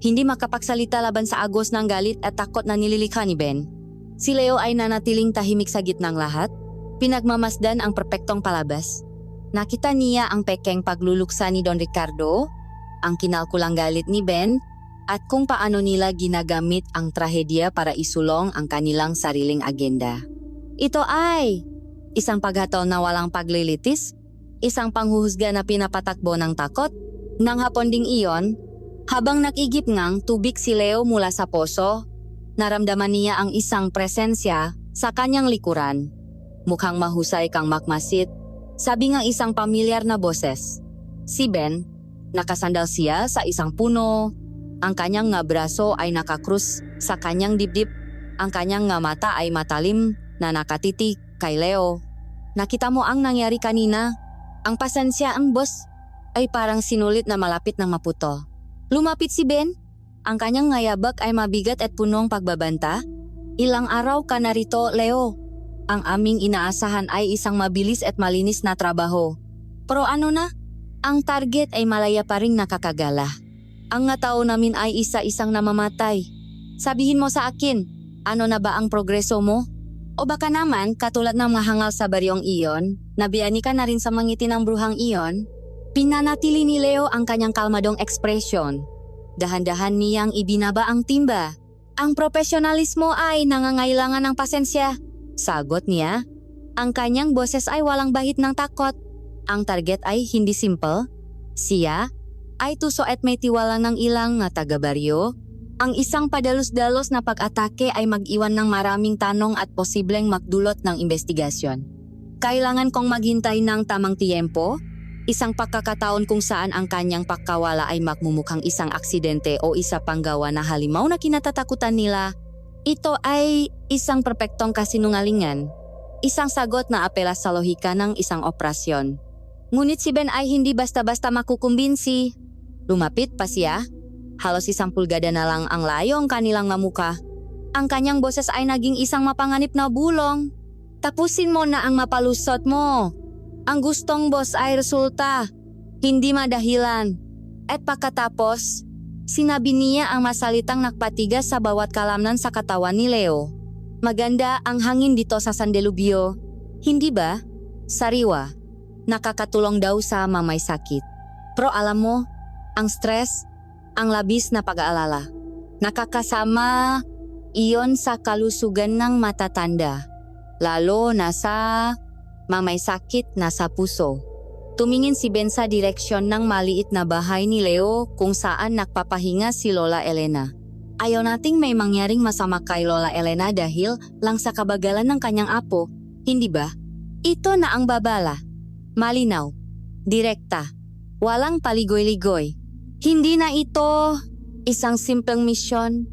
hindi makapagsalita laban sa agos ng galit at takot na nililikha ni Ben. Si Leo ay nanatiling tahimik sa gitnang lahat, pinagmamasdan ang perpektong palabas. Nakita niya ang pekeng pagluluksa ni Don Ricardo, ang kinalkulang galit ni Ben, at kung paano nila ginagamit ang trahedya para isulong ang kanilang sariling agenda. Ito ay isang paghataw na walang paglilitis, isang panghuhusga na pinapatakbo ng takot. Nang hapon ding iyon, habang nakigip ngang tubig si Leo mula sa poso, naramdaman niya ang isang presensya sa kanyang likuran. Mukhang mahusay kang makmasit, sabi ng isang pamilyar na boses. Si Ben, nakasandal siya sa isang puno. Ang kanyang nga braso ay nakakrus sa kanyang dibdib. Ang kanyang nga mata ay matalim na nakatitig kay Leo. Nakita mo ang nangyari kanina. Ang pasensya ang boss ay parang sinulit na malapit ng maputo. Lumapit si Ben. Ang kanyang ngayabak ay mabigat at punong pagbabanta. Ilang araw ka narito, Leo. Ang aming inaasahan ay isang mabilis at malinis na trabaho. Pero ano na? Ang target ay malaya pa ring nakakagala. Ang nga tao namin ay isa-isang namamatay. Sabihin mo sa akin, ano na ba ang progreso mo? O baka naman, katulad ng mahangal sa baryong iyon, nabiyani ka na rin sa mangiti ng bruhang iyon? Pinanatili ni Leo ang kanyang kalmadong ekspresyon. Dahan-dahan niyang ibinaba ang timba. Ang profesionalismo ay nangangailangan ng pasensya. Sagot niya. Ang kanyang boses ay walang bahit ng takot. Ang target ay hindi simple. Siya ay tuso at may tiwala ng ilang nga taga-baryo. Ang isang padalos-dalos na pag-atake ay mag-iwan ng maraming tanong at posibleng magdulot ng investigasyon. Kailangan kong maghintay ng tamang tiyempo, isang pagkakataon kung saan ang kanyang pagkawala ay magmumukhang isang aksidente o isa pang gawa na halimaw na kinatatakutan nila. Ito ay isang perpektong kasinungalingan, isang sagot na apela sa lohika ng isang operasyon. Ngunit si Ben ay hindi basta-basta makukumbinsi. Lumapit pa siya. Halos isang pulgada na lang ang layo ang kanilang nga muka. Ang kanyang boses ay naging isang mapanganib na bulong. Tapusin mo na ang mapalusot mo. Ang gustong boss ay resulta, hindi madahilan. At pagkatapos, sinabi niya ang masalitang nakpatigas sa bawat kalamnan sa katawan ni Leo. Maganda ang hangin dito sa San Delubio. Hindi ba? Sariwa. Nakakatulong daw sa mamay sakit. Pero alam mo, ang stress, ang labis na pag-aalala, Nakakasama iyon sa kalusugan ng matatanda, lalo na sa may sakit na sa puso. Tumingin si Ben sa direksyon ng maliit na bahay ni Leo kung saan nagpapahinga si Lola Elena. Ayaw nating may mangyaring masama kay Lola Elena dahil lang sa kabagalan ng kanyang apo, hindi ba? Ito na ang babala. Malinaw, direkta, walang paligoy-ligoy. Hindi na ito isang simpleng misyon.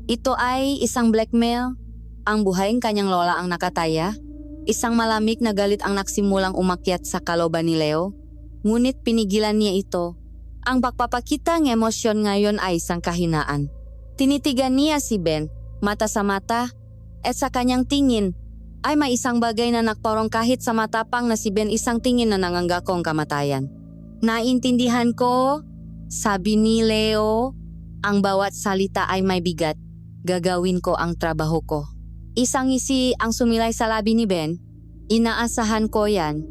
Ito ay isang blackmail. Ang buhay ng kanyang lola ang nakataya. Isang malamig na galit ang nagsimulang umakyat sa kalooban ni Leo. Ngunit pinigilan niya ito. Ang pagpapakita ng emosyon ngayon ay isang kahinaan. Tinitigan niya si Ben, mata sa mata, at sa kanyang tingin ay may isang bagay na nakparong kahit sa matapang na si Ben isang tingin na nanganggakong kamatayan. Naintindihan ko, sabi ni Leo, ang bawat salita ay may bigat. Gagawin ko ang trabaho ko. Isang ngisi ang sumilay sa labi ni Ben. Inaasahan ko yan.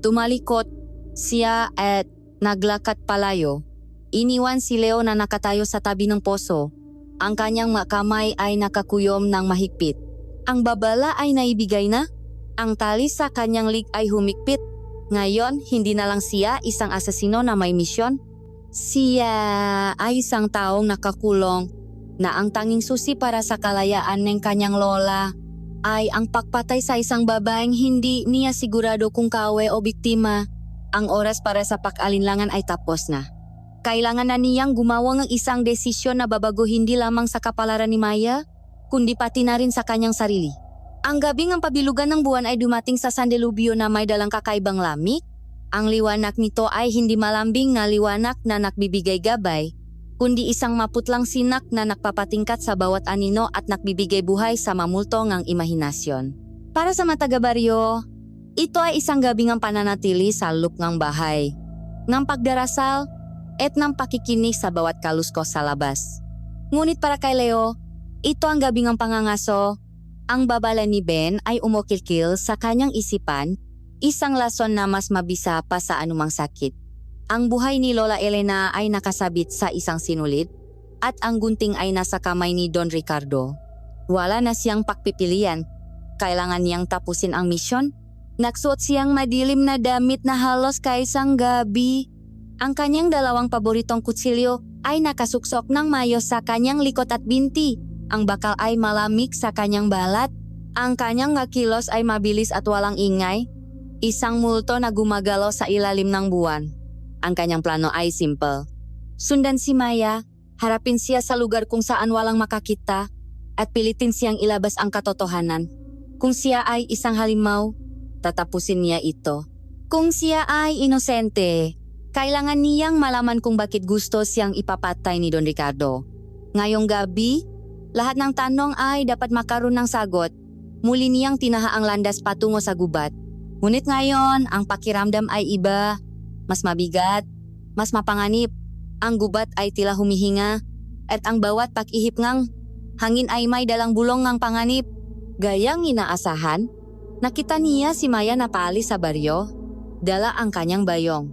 Tumalikot siya at naglakad palayo. Iniwan si Leo na nakatayo sa tabi ng poso. Ang kanyang kamay ay nakakuyom ng mahigpit. Ang babala ay naibigay na. Ang tali sa kanyang lig ay humigpit. Ngayon, hindi na lang siya isang asesino na may misyon. Siya ay isang taong nakakulong na ang tanging susi para sa kalayaan ng kanyang lola ay ang pagpatay sa isang babaeng hindi niya sigurado kung kawe o biktima. Ang oras para sa pag-alinlangan ay tapos na. Kailangan na niyang gumawa ng isang desisyon na babago hindi lamang sa kapalaran ni Maya, kundi pati na rin sa kanyang sarili. Ang gabing ang pabilugan ng buwan ay dumating sa San Delubio na may dalang kakaibang lamig. Ang liwanag nito ay hindi malambing na liwanag na nagbibigay gabay, kundi isang maputlang sinak na nagpapatingkat sa bawat anino at nagbibigay buhay sa mamultong ang imahinasyon. Para sa mga taga-baryo, ito ay isang gabing ang pananatili sa loob ng bahay, ng pagdarasal at ng pakikinig sa bawat kaluskos sa labas. Ngunit para kay Leo, ito ang gabing ang pangangaso. Ang babala ni Ben ay umukilkil sa kanyang isipan, isang lason na mas mabisa pa sa anumang sakit. Ang buhay ni Lola Elena ay nakasabit sa isang sinulid at ang gunting ay nasa kamay ni Don Ricardo. Wala na siyang pagpipilian. Kailangan niyang tapusin ang misyon. Nagsuot siyang madilim na damit na halos kaisang gabi. Ang kanyang dalawang paboritong kutsilyo ay nakasuksok ng mayos sa kanyang likod at binti. Ang bakal ay malamig sa kanyang balat. Ang kanyang kilos ay mabilis at walang ingay. Isang multo na gumagalaw sa ilalim ng buwan. Ang kanyang plano ay simple. Sundan si Maya, harapin siya sa lugar kung saan walang makakita, at pilitin siyang ilabas ang katotohanan. Kung siya ay isang halimaw, tatapusin niya ito. Kung siya ay inosente, kailangan niyang malaman kung bakit gusto siyang ipapatay ni Don Ricardo. Ngayong gabi, lahat ng tanong ay dapat makaroon ng sagot. Muli niyang tinaha ang landas patungo sa gubat. Ngunit ngayon, ang pakiramdam ay iba. Mas mabigat, mas mapanganib. Ang gubat ay tila humihinga at ang bawat pag-ihip ngang hangin ay may dalang bulong ng panganib. Gayang inaasahan, nakita niya si Maya na paalis sa baryo. Dala ang kanyang bayong.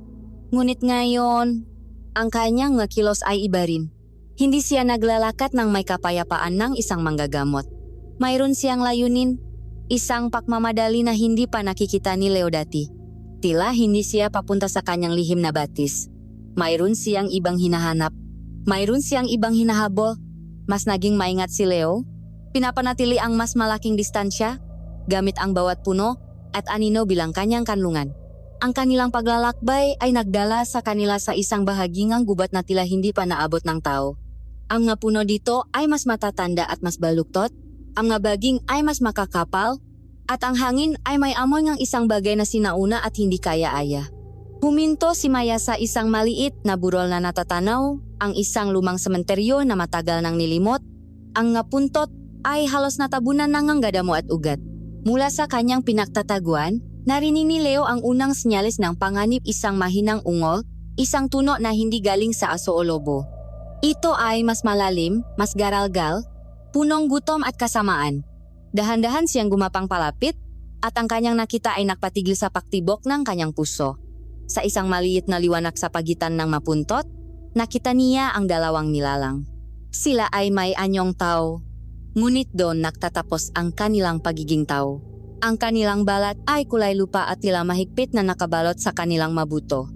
Ngunit ngayon, ang kanyang kilos ay iba rin. Hindi siya naglalakat ng may kapayapaan ng isang manggagamot. Mayroon siyang layunin, isang pagmamadali na hindi pa nakikita ni Leo dati. Tila hindi siya papunta sa kanyang lihim na batis. Mayroon siyang ibang hinahanap. Mayroon siyang ibang hinahabol. Mas naging maingat si Leo. Pinapanatili ang mas malaking distansya, gamit ang bawat puno at anino bilang kanyang kanlungan. Ang kanilang paglalakbay ay nagdala sa kanila sa isang bahagingang gubat na tila hindi pa naabot ng tao. Ang mga puno dito ay mas matatanda at mas baluktot. Ang mga baging ay mas makakapal. At ang hangin ay may amoy ng isang bagay na sinauna at hindi kaya-aya. Huminto si Maya sa isang maliit na burol na natatanaw, ang isang lumang sementeryo na matagal nang nilimot. Ang ngapuntot ay halos natabunan ng ang gadamo at ugat. Mula sa kanyang pinagtataguan, narinig ni Leo ang unang senyalis ng panganib, isang mahinang ungol, isang tuno na hindi galing sa aso o lobo. Ito ay mas malalim, mas garalgal, punong gutom at kasamaan. Dahan-dahan siyang gumapang palapit at ang kanyang nakita ay nagpatigil sa paktibok ng kanyang puso. Sa isang maliit na liwanag sa pagitan ng mapuntot, nakita niya ang dalawang nilalang. Sila ay may anyong tao. Ngunit doon nagtatapos ang kanilang pagiging tao. Ang kanilang balat ay kulay lupa at tila mahigpit na nakabalot sa kanilang mabuto.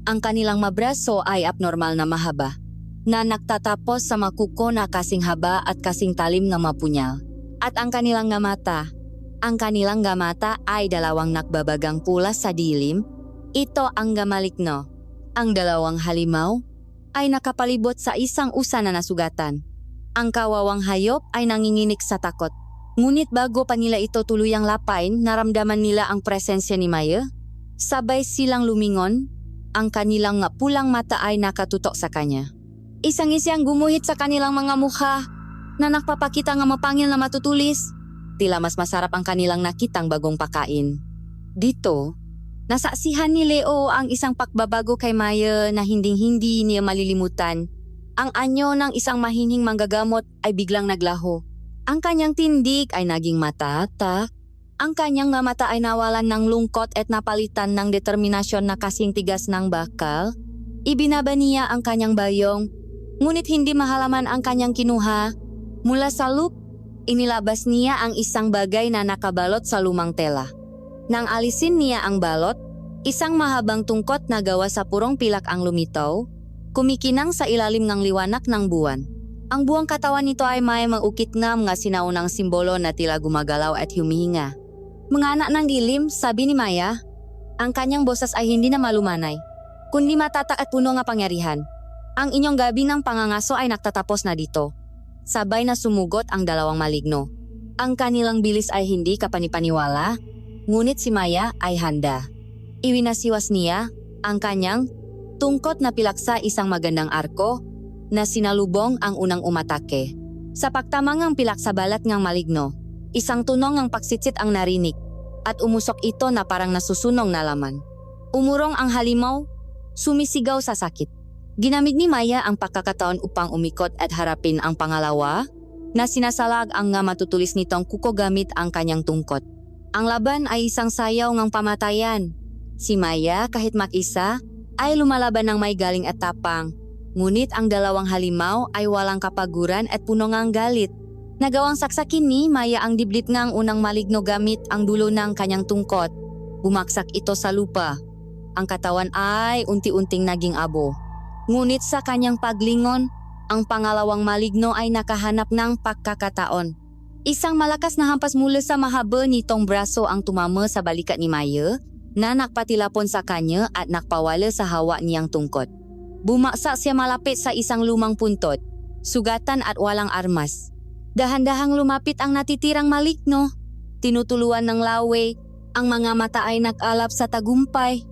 Ang kanilang mabraso ay abnormal na mahaba, na nagtatapos sa makuko na kasing haba at kasing talim na mapunyal. At ang kanilang nga mata ay dalawang nagbabagang pula sa dilim. Ito ang gamalikno. Ang dalawang halimaw ay nakapalibot sa isang usa na nasugatan. Ang kawawang hayop ay nanginginig sa takot. Ngunit bago pa nila ito tuluyang lapain, naramdaman nila ang presensya ni Maya. Sabay silang lumingon, ang kanilang nga pulang mata ay nakatutok sa kanya. Isang-isang gumuhit sa kanilang mga mukha na nagpapakita nga mapangil na matutulis. Tila mas masarap ang kanilang nakitang bagong pakain. Dito, nasaksihan ni Leo ang isang pakbabago kay Maya na hinding-hindi niya malilimutan. Ang anyo ng isang mahining manggagamot ay biglang naglaho. Ang kanyang tindig ay naging matata. Ang kanyang nga mata ay nawalan ng lungkot at napalitan ng determinasyon na kasing tigas ng bakal. Ibinaba niya ang kanyang bayong, ngunit hindi mahalaman ang kanyang kinuha. Mula sa loop, inilabas niya ang isang bagay na nakabalot sa lumang tela. Nang alisin niya ang balot, isang mahabang tungkot na gawa sa purong pilak ang lumitaw, kumikinang sa ilalim ng liwanag ng buwan. Ang buwang katawan nito ay may maukitngam nga sinaunang simbolo na tila gumagalaw at humihinga. Mga anak ng dilim, sabi ni Maya, ang kanyang boses ay hindi na malumanay, kundi matatak at puno nga pangyarihan. Ang inyong gabi ng pangangaso ay nagtatapos na dito. Sabay na sumugot ang dalawang maligno. Ang kanilang bilis ay hindi kapanipaniwala, ngunit si Maya ay handa. Iwinasiwas niya ang kanyang tungkot na pilak sa isang magandang arko na sinalubong ang unang umatake. Sa pagtamangang pilak sa balat ngang maligno, isang tunong ng paksitsit ang narinig at umusok ito na parang nasusunong na laman. Umurong ang halimaw, sumisigaw sa sakit. Ginamit ni Maya ang pagkakataon upang umikot at harapin ang pangalawa na sinasalag ang nga matutulis nitong kuko gamit ang kanyang tungkot. Ang laban ay isang sayaw ngang pamatayan. Si Maya kahit mag-isa ay lumalaban ng may galing at tapang. Ngunit ang dalawang halimaw ay walang kapaguran at puno ngang galit. Nagawang saksakin ni Maya ang diblit ngang unang maligno gamit ang dulo ng kanyang tungkot. Bumaksak ito sa lupa. Ang katawan ay unti-unting naging abo. Ngunit sa kanyang paglingon, ang pangalawang maligno ay nakahanap ng pagkakataon. Isang malakas na hampas mula sa mahaba nitong braso ang tumama sa balikat ni Maya na nakpatilapon sa kanya at nakpawala sa hawa niyang tungkot. Bumaksak siya malapit sa isang lumang puntot, sugatan at walang armas. Dahan-dahang lumapit ang natitirang maligno. Tinutuluan ng lawe, ang mga mata ay nag-alap sa tagumpay.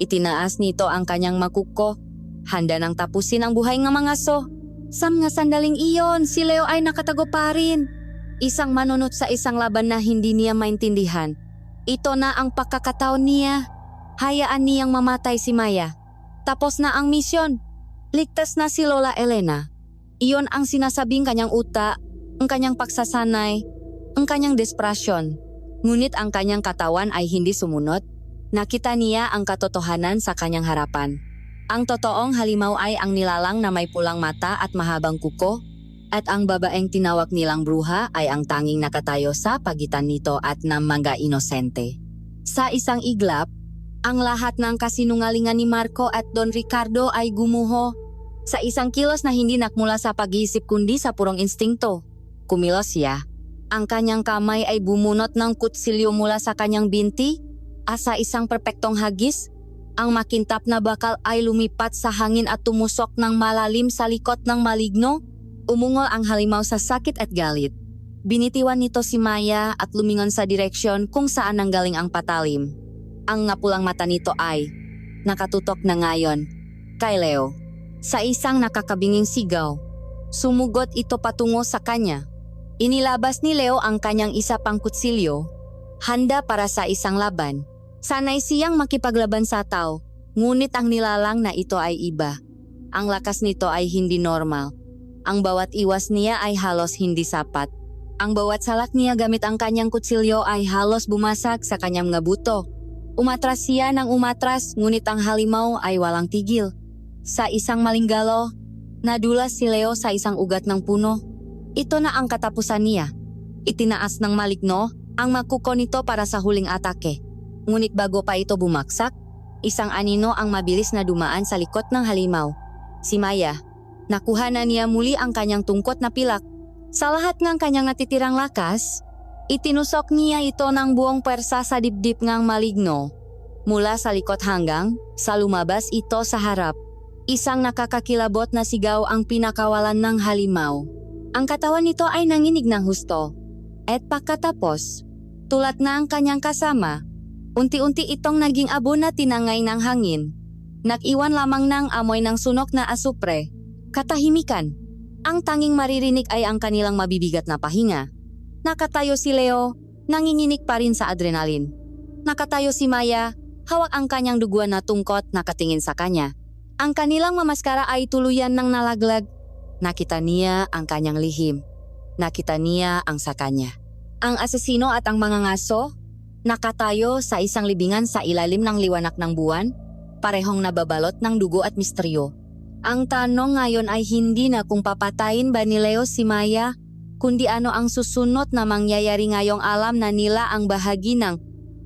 Itinaas nito ang kanyang makuko, handa nang tapusin ang buhay ng mga aso. Sa mga sandaling iyon, si Leo ay nakatago pa rin. Isang manunot sa isang laban na hindi niya maintindihan. Ito na ang pagkakataon niya. Hayaan niyang mamatay si Maya. Tapos na ang misyon. Ligtas na si Lola Elena. Iyon ang sinasabing kanyang utak, ang kanyang pagsasanay, ang kanyang desperasyon. Ngunit ang kanyang katawan ay hindi sumunod. Nakita niya ang katotohanan sa kanyang harapan. Ang totoong halimaw ay ang nilalang na may pulang mata at mahabang kuko, at ang babaeng tinawag nilang bruha ay ang tanging nakatayo sa pagitan nito at ng mga inosente. Sa isang iglap, ang lahat ng kasinungalingan ni Marco at Don Ricardo ay gumuho. Sa isang kilos na hindi nakmula sa pag-iisip kundi sa purong instingto. Kumilos siya. Ang kanyang kamay ay bumunot ng kutsilyo mula sa kanyang binti at sa isang perpektong hagis. Ang makintap na bakal ay lumipat sa hangin at tumusok ng malalim sa likod ng maligno. Umungol ang halimaw sa sakit at galit. Binitiwan nito si Maya at lumingon sa direksyon kung saan nanggaling ang patalim. Ang napulang mata nito ay nakatutok na ngayon kay Leo. Sa isang nakakabinging sigaw, sumugot ito patungo sa kanya. Inilabas ni Leo ang kanyang isa pang kutsilyo, handa para sa isang laban. Sanay siyang makipaglaban sa tao, ngunit ang nilalang na ito ay iba. Ang lakas nito ay hindi normal. Ang bawat iwas niya ay halos hindi sapat. Ang bawat salak niya gamit ang kanyang kutsilyo ay halos bumasag sa kanyang mga buto. Umatras siya ng umatras, ngunit ang halimaw ay walang tigil. Sa isang malinggalo, Nadulas si Leo sa isang ugat ng puno. Ito na ang katapusan niya. Itinaas ng maligno ang magkuko nito para sa huling atake. Ngunit bago pa ito bumaksak, isang anino ang mabilis na dumaan sa likod ng halimaw. Si Maya, nakuha na niya muli ang kanyang tungkot na pilak. Sa lahat ng kanyang natitirang lakas, itinusok niya ito ng buong pwersa sa dibdib ng maligno. Mula sa likod hanggang sa lumabas ito sa harap. Isang nakakakilabot na sigaw ang pinakawalan ng halimaw. Ang katawan nito ay nanginig ng husto. At pagkatapos, tulad na ang kanyang kasama, unti-unti itong naging abo na tinangay ng hangin. Nag-iwan lamang ng amoy ng sunok na asupre. Katahimikan. Ang tanging maririnig ay ang kanilang mabibigat na pahinga. Nakatayo si Leo, nanginginig pa rin sa adrenalin. Nakatayo si Maya, hawak ang kanyang duguan na tungkot nakatingin sa kanya. Ang kanilang mamaskara ay tuluyan ng nalaglag. Nakita niya ang kanyang lihim. Nakita niya ang sa kanya. Ang asesino at ang mga ngaso, nakatayo sa isang libingan sa ilalim ng liwanag ng buwan, parehong nababalot ng dugo at misteryo. Ang tanong ngayon ay hindi na kung papatayin ba ni Leo si Maya, kundi ano ang susunod na mangyayari ngayong alam na nila ang bahagi ng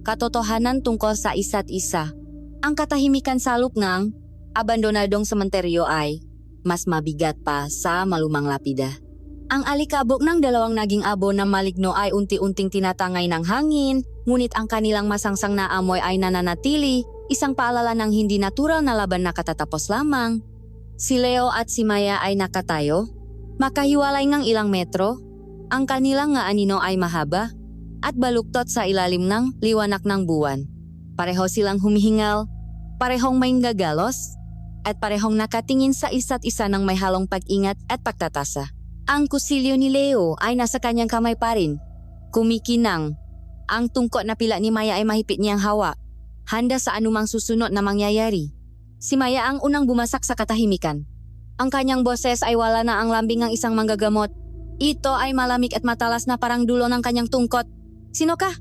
katotohanan tungkol sa isa't isa. Ang katahimikan sa loob ng abandonadong sementeryo ay mas mabigat pa sa malumang lapida. Ang alikabok ng dalawang naging abo na maligno ay unti-unting tinatangay ng hangin, ngunit ang kanilang masangsang na amoy ay nananatili, isang paalala ng hindi natural na laban na katatapos lamang. Si Leo at si Maya ay nakatayo, makahiwalay ng ilang metro. Ang kanilang nga anino ay mahaba at baluktot sa ilalim ng liwanag ng buwan. Pareho silang humihingal, parehong may gagalos, at parehong nakatingin sa isa't isa ng may halong pag-ingat at pagtatasa. Ang kusilyo ni Leo ay nasa kanyang kamay pa rin. Kumikinang. Ang tungkot na pila ni Maya ay mahigpit niyang hawa, handa sa anumang susunod na mangyayari. Si Maya ang unang bumasak sa katahimikan. Ang kanyang boses ay wala na ang lambing ng isang manggagamot. Ito ay malamig at matalas na parang dulo ng kanyang tungkot. "Sino ka?"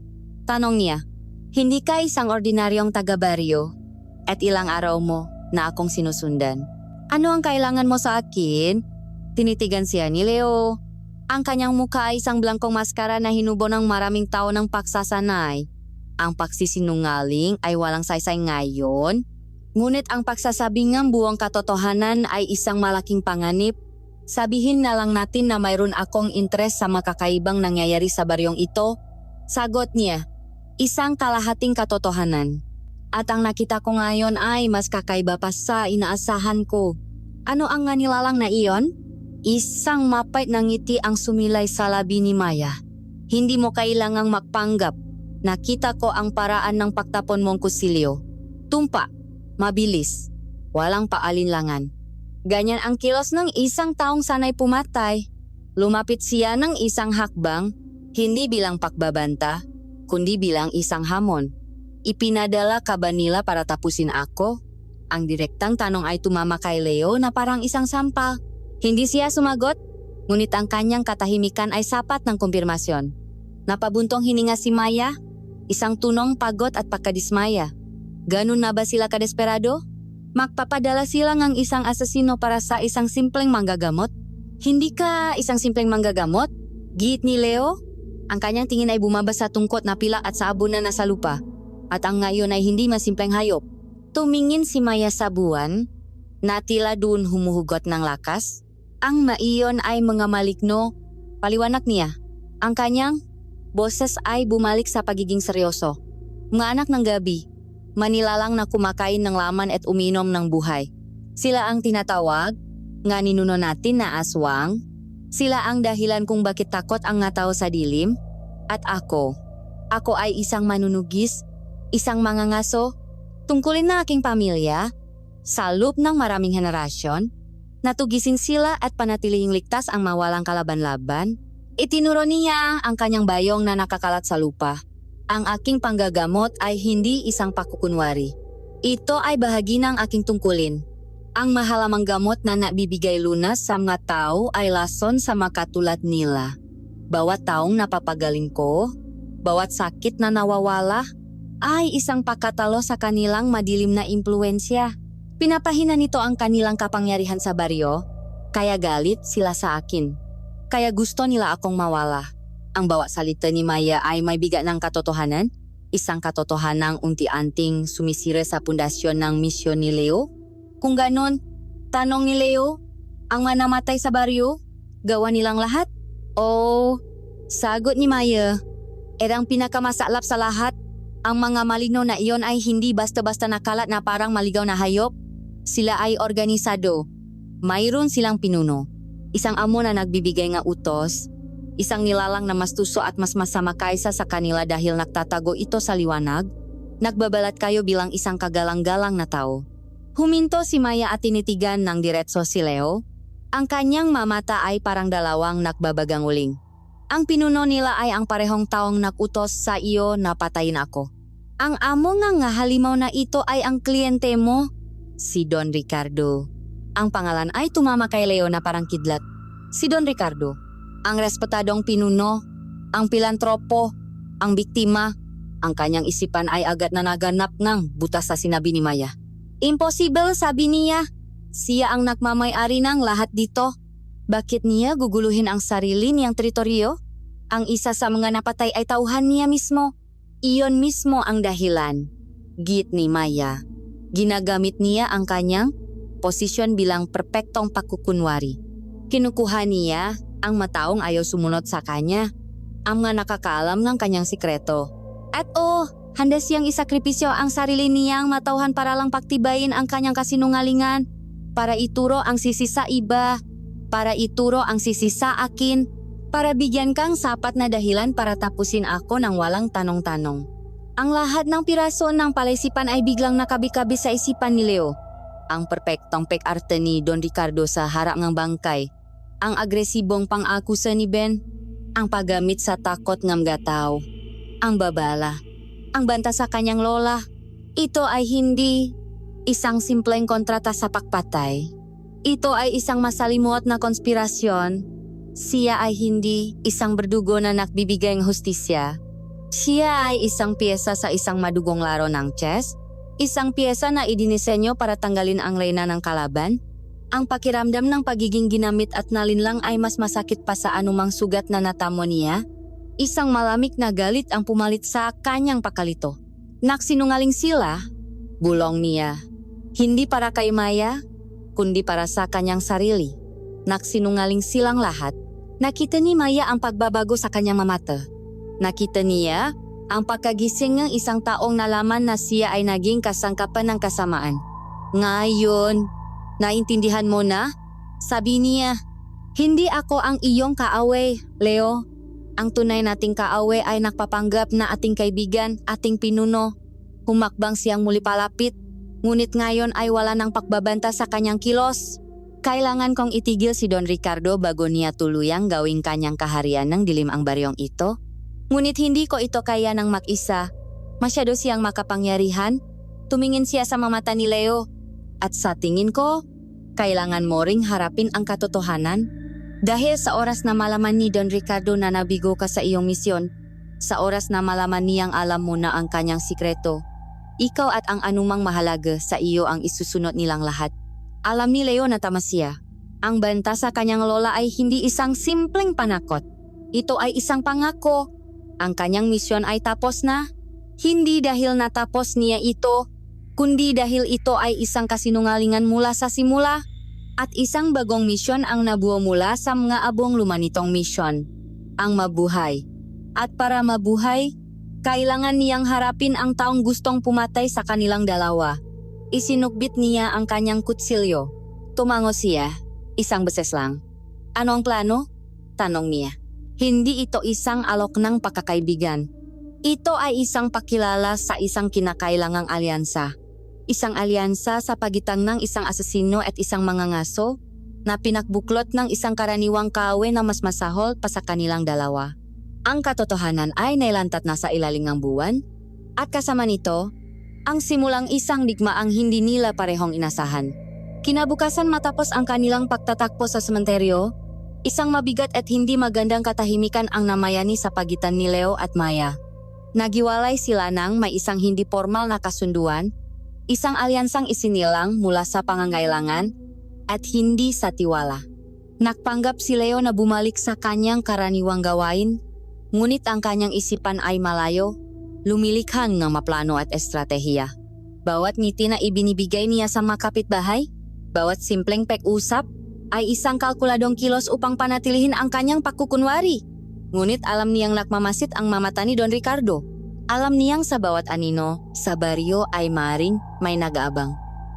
tanong niya. "Hindi ka isang ordinaryong taga-baryo at ilang araw mo na akong sinusundan. Ano ang kailangan mo sa akin?" Tinitigan siya ni Leo. Ang kanyang mukha ay isang blangkong maskara na hinubo ng maraming taon ng pagsasanay. Ang pagsisinungaling ay walang saysay ngayon, ngunit ang pagsasabing ng buong katotohanan ay isang malaking panganib. "Sabihin na lang natin na mayroon akong interes sa makakaibang nangyayari sa baryong ito." Sagot niya, "Isang kalahating katotohanan. At ang nakita ko ngayon ay mas kakaiba pa sa inaasahan ko." "Ano ang nganilalang na iyon?" Isang mapait na ngiti ang sumilay sa labi ni Maya. "Hindi mo kailangang magpanggap. Nakita ko ang paraan ng pagtapon mong kusilyo. Tumpa, mabilis, walang paalinlangan. Ganyan ang kilos ng isang taong sanay pumatay." Lumapit siya ng isang hakbang, hindi bilang pagbabanta, kundi bilang isang hamon. "Ipinadala ka ba nila para tapusin ako?" Ang direktang tanong ay tumama kay Leo na parang isang sampal. Hindi siya sumagot, ngunit ang kanyang katahimikan ay sapat ng kumpirmasyon. Napabuntong hininga si Maya, isang tunong pagod at pagkadismaya. Ganun na ba sila kadesperado? Magpapadala sila ng isang asesino para sa isang simpleng manggagamot? "Hindi ka isang simpleng manggagamot?" Giit ni Leo. Ang kanyang tingin ay bumaba sa tungkot na pila at sa abo na nasa lupa. At ang ngayon ay hindi masimpleng hayop. Tumingin si Maya sa buwan, na tila doon humuhugot ng lakas. Ang maiyon ay mga maligno, paliwanag niya. Ang kanyang boses ay bumalik sa pagiging seryoso. "Mga anak ng gabi, manilalang na kumakain ng laman at uminom ng buhay. Sila ang tinatawag, nga ninuno natin na aswang. Sila ang dahilan kung bakit takot ang nga tao sa dilim. At ako ay isang manunugis, isang mangangaso, tungkulin ng aking pamilya, sa loob ng maraming henerasyon. Natugisin sila at panatilihing ligtas ang mawalang kalaban-laban." Itinuro niya ang kanyang bayong na nakakalat sa lupa. "Ang aking panggagamot ay hindi isang pakukunwari. Ito ay bahagi ng aking tungkulin. Ang mahalamang gamot na nabibigay lunas sa mga tao ay lason sa makatulad nila. Bawat taong napapagaling ko, bawat sakit na nawawala, ay isang pakatalo sa kanilang madilim na impluensya. Pinapahina nito ang kanilang kapangyarihan sa baryo, Kaya galit sila sa akin. Kaya gusto nila akong mawala. Ang bawat salita ni Maya ay may bigat ng katotohanan. Isang katotohanang unti-anting sumisira sa pundasyon ng misyon ni Leo. Kung ganon, tanong ni Leo, ang manamatay sa baryo, gawa nilang lahat? Oh, sagot ni Maya, erang pinakamasalap sa lahat. Ang mga malino na iyon ay hindi basta-basta nakalat na parang maligaw na hayop. Sila ay organisado. Mayroon silang pinuno. Isang amo na nagbibigay nga utos. Isang nilalang na mas tuso at mas masama kaysa sa kanila dahil nagtatago ito sa liwanag. Nagbabalat kayo bilang isang kagalang-galang na tao. Huminto si Maya at tinitigan ng diretso si Leo. Ang kanyang mamata ay parang dalawang nagbabagang uling. Ang pinuno nila ay ang parehong taong nagutos sa iyo na patayin ako. Ang amo nga halimaw na ito ay ang kliyente mo, si Don Ricardo. Ang pangalan ay tumama kay Leo na parang kidlat. Si Don Ricardo, ang respetadong pinuno, ang pilantropo, ang biktima. Ang kanyang isipan ay agad na naganap ng butas sa sinabi ni Maya. Impossible, sabi niya. Siya ang nagmamay-ari ng lahat dito. Bakit niya guguluhin ang sarili niyang teritoryo? Ang isa sa mga napatay ay tauhan niya mismo. Iyon mismo ang dahilan. Git ni Maya. Ginagamit niya ang kanyang posisyon bilang perpektong pakukunwari. Kinukuha niya ang mataong ayaw sumunod sa kanya. Ang mga nakakaalam ng kanyang sikreto. At handa siyang isakripisyo ang sarili niyang matauhan para lang paktibayin ang kanyang kasinungalingan. Para ituro ang sisi sa iba. Para ituro ang sisi sa akin, para bigyan kang sapat na dahilan para tapusin ako ng walang tanong-tanong. Ang lahat ng piraso ng palaisipan ay biglang nakabi-kabi sa isipan ni Leo. Ang perpektong pek-arte ni Don Ricardo sa harap ng bangkay, ang agresibong pang-akusa ni Ben, ang paggamit sa takot ng gataw, ang babala, ang banta sa kanyang lola. Ito ay hindi isang simpleng kontrata sa pagpatay. Ito ay isang masalimuot na konspirasyon. Siya ay hindi isang berdugo na nagbibigay ng hustisya. Siya ay isang piyesa sa isang madugong laro ng chess. Isang piyesa na idinisenyo para tanggalin ang reyna ng kalaban. Ang pakiramdam ng pagiging ginamit at nalinlang ay mas masakit pa sa anumang sugat na natamo niya. Isang malamig na galit ang pumalit sa kanyang pakalito. Nagsinungaling sila, bulong niya. Hindi para kay Maya, kundi para sa kanyang sarili. Nagsinungaling silang lahat. Nakita ni Maya ang pagbabago sa kanyang mamata. Nakita niya ang pagkagising ng isang taong nalaman na siya ay naging kasangkapan ng kasamaan. Ngayon, naintindihan mo na? Sabi niya, hindi ako ang iyong kaaway, Leo. Ang tunay nating kaaway ay nagpapanggap na ating kaibigan, ating pinuno. Humakbang siyang muli palapit. Ngunit ngayon ay wala nang pagbabanta sa kanyang kilos. Kailangan kong itigil si Don Ricardo bago niya tuluyang gawing kanyang kaharian ng dilim ang baryong ito. Ngunit hindi ko ito kaya ng mag-isa. Masyado siyang makapangyarihan. Tumingin siya sa mamata ni Leo. At sa tingin ko, kailangan mo ring harapin ang katotohanan. Dahil sa oras na malaman ni Don Ricardo na nabigo ka sa iyong misyon, sa oras na malaman niyang alam mo na ang kanyang sikreto, ikaw at ang anumang mahalaga sa iyo ang isusunod nilang lahat. Alam ni Leo na tama siya. Ang banta sa kanyang lola ay hindi isang simpleng panakot. Ito ay isang pangako. Ang kanyang misyon ay tapos na. Hindi dahil natapos niya ito, kundi dahil ito ay isang kasinungalingan mula sa simula. At isang bagong misyon ang nabuo mula sa mga abong lumanitong misyon. Ang mabuhay. At para mabuhay, kailangan niyang harapin ang taong gustong pumatay sa kanilang dalawa. Isinukbit niya ang kanyang kutsilyo. Tumango siya, isang beses lang. Ano ang plano? Tanong niya. Hindi ito isang alok ng pagkakaibigan. Ito ay isang pakilala sa isang kinakailangang alyansa. Isang alyansa sa pagitan ng isang asesino at isang mangangaso na pinakbuklot ng isang karaniwang kaaway na mas masahol pa sa kanilang dalawa. Ang katotohanan ay nailantat na sa ilalim ng buwan at kasama nito, ang simulang isang digmaang hindi nila parehong inasahan. Kinabukasan matapos ang kanilang pagtatakbo sa sementeryo, isang mabigat at hindi magandang katahimikan ang namayani sa pagitan ni Leo at Maya. Nagiwalay sila ng may isang hindi formal na kasunduan, isang alyansang isinilang mula sa pangangailangan at hindi sa tiwala. Nakpanggap si Leo na bumalik sa kanyang karaniwang gawain, ngunit ang kanyang isipan ay malayo, lumilikhan ng maplano at estratehiya. Bawat ngiti na ibinibigay niya sa mga kapitbahay, bawat simpleng pek-usap, ay isang kalkuladong kilos upang panatilihin ang kanyang pagkukunwari. Ngunit alam niyang nakmamasit ang mamata ni Don Ricardo. Alam niyang sa bawat anino, sa baryo ay maring may nag-aabang.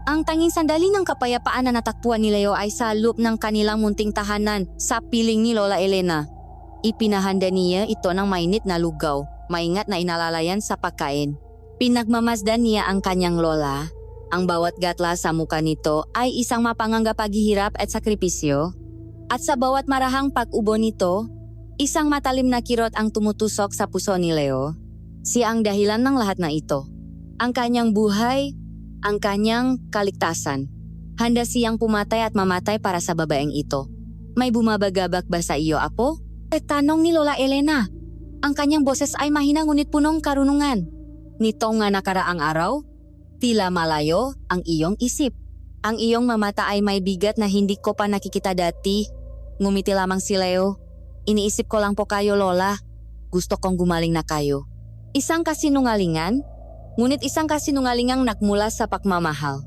Ang tanging sandali ng kapayapaan na natakpuan ni Leo ay sa loob ng kanilang munting tahanan sa piling ni Lola Elena. Ipinahanda niya ito ng mainit na lugaw, maingat na inalalayan sa pagkain. Pinagmamasdan niya ang kanyang lola. Ang bawat gatla sa muka nito ay isang mapanganggap paghihirap at sakripisyo. At sa bawat marahang pag-ubo nito, isang matalim na kirot ang tumutusok sa puso ni Leo. Siya ang dahilan ng lahat na ito. Ang kanyang buhay, ang kanyang kaligtasan. Handa siyang pumatay at mamatay para sa babaeng ito. May bumabagabak ba sa iyo, apo? Tanong ni Lola Elena. Ang kanyang boses ay mahina ngunit punong karunungan. Nitong nga nakaraang araw, tila malayo ang iyong isip. Ang iyong mamata ay may bigat na hindi ko pa nakikita dati. Ngumiti lamang si Leo. Iniisip ko lang po kayo, Lola. Gusto kong gumaling na kayo. Isang kasinungalingan, ngunit isang kasinungalingang nakmula sa pagmamahal.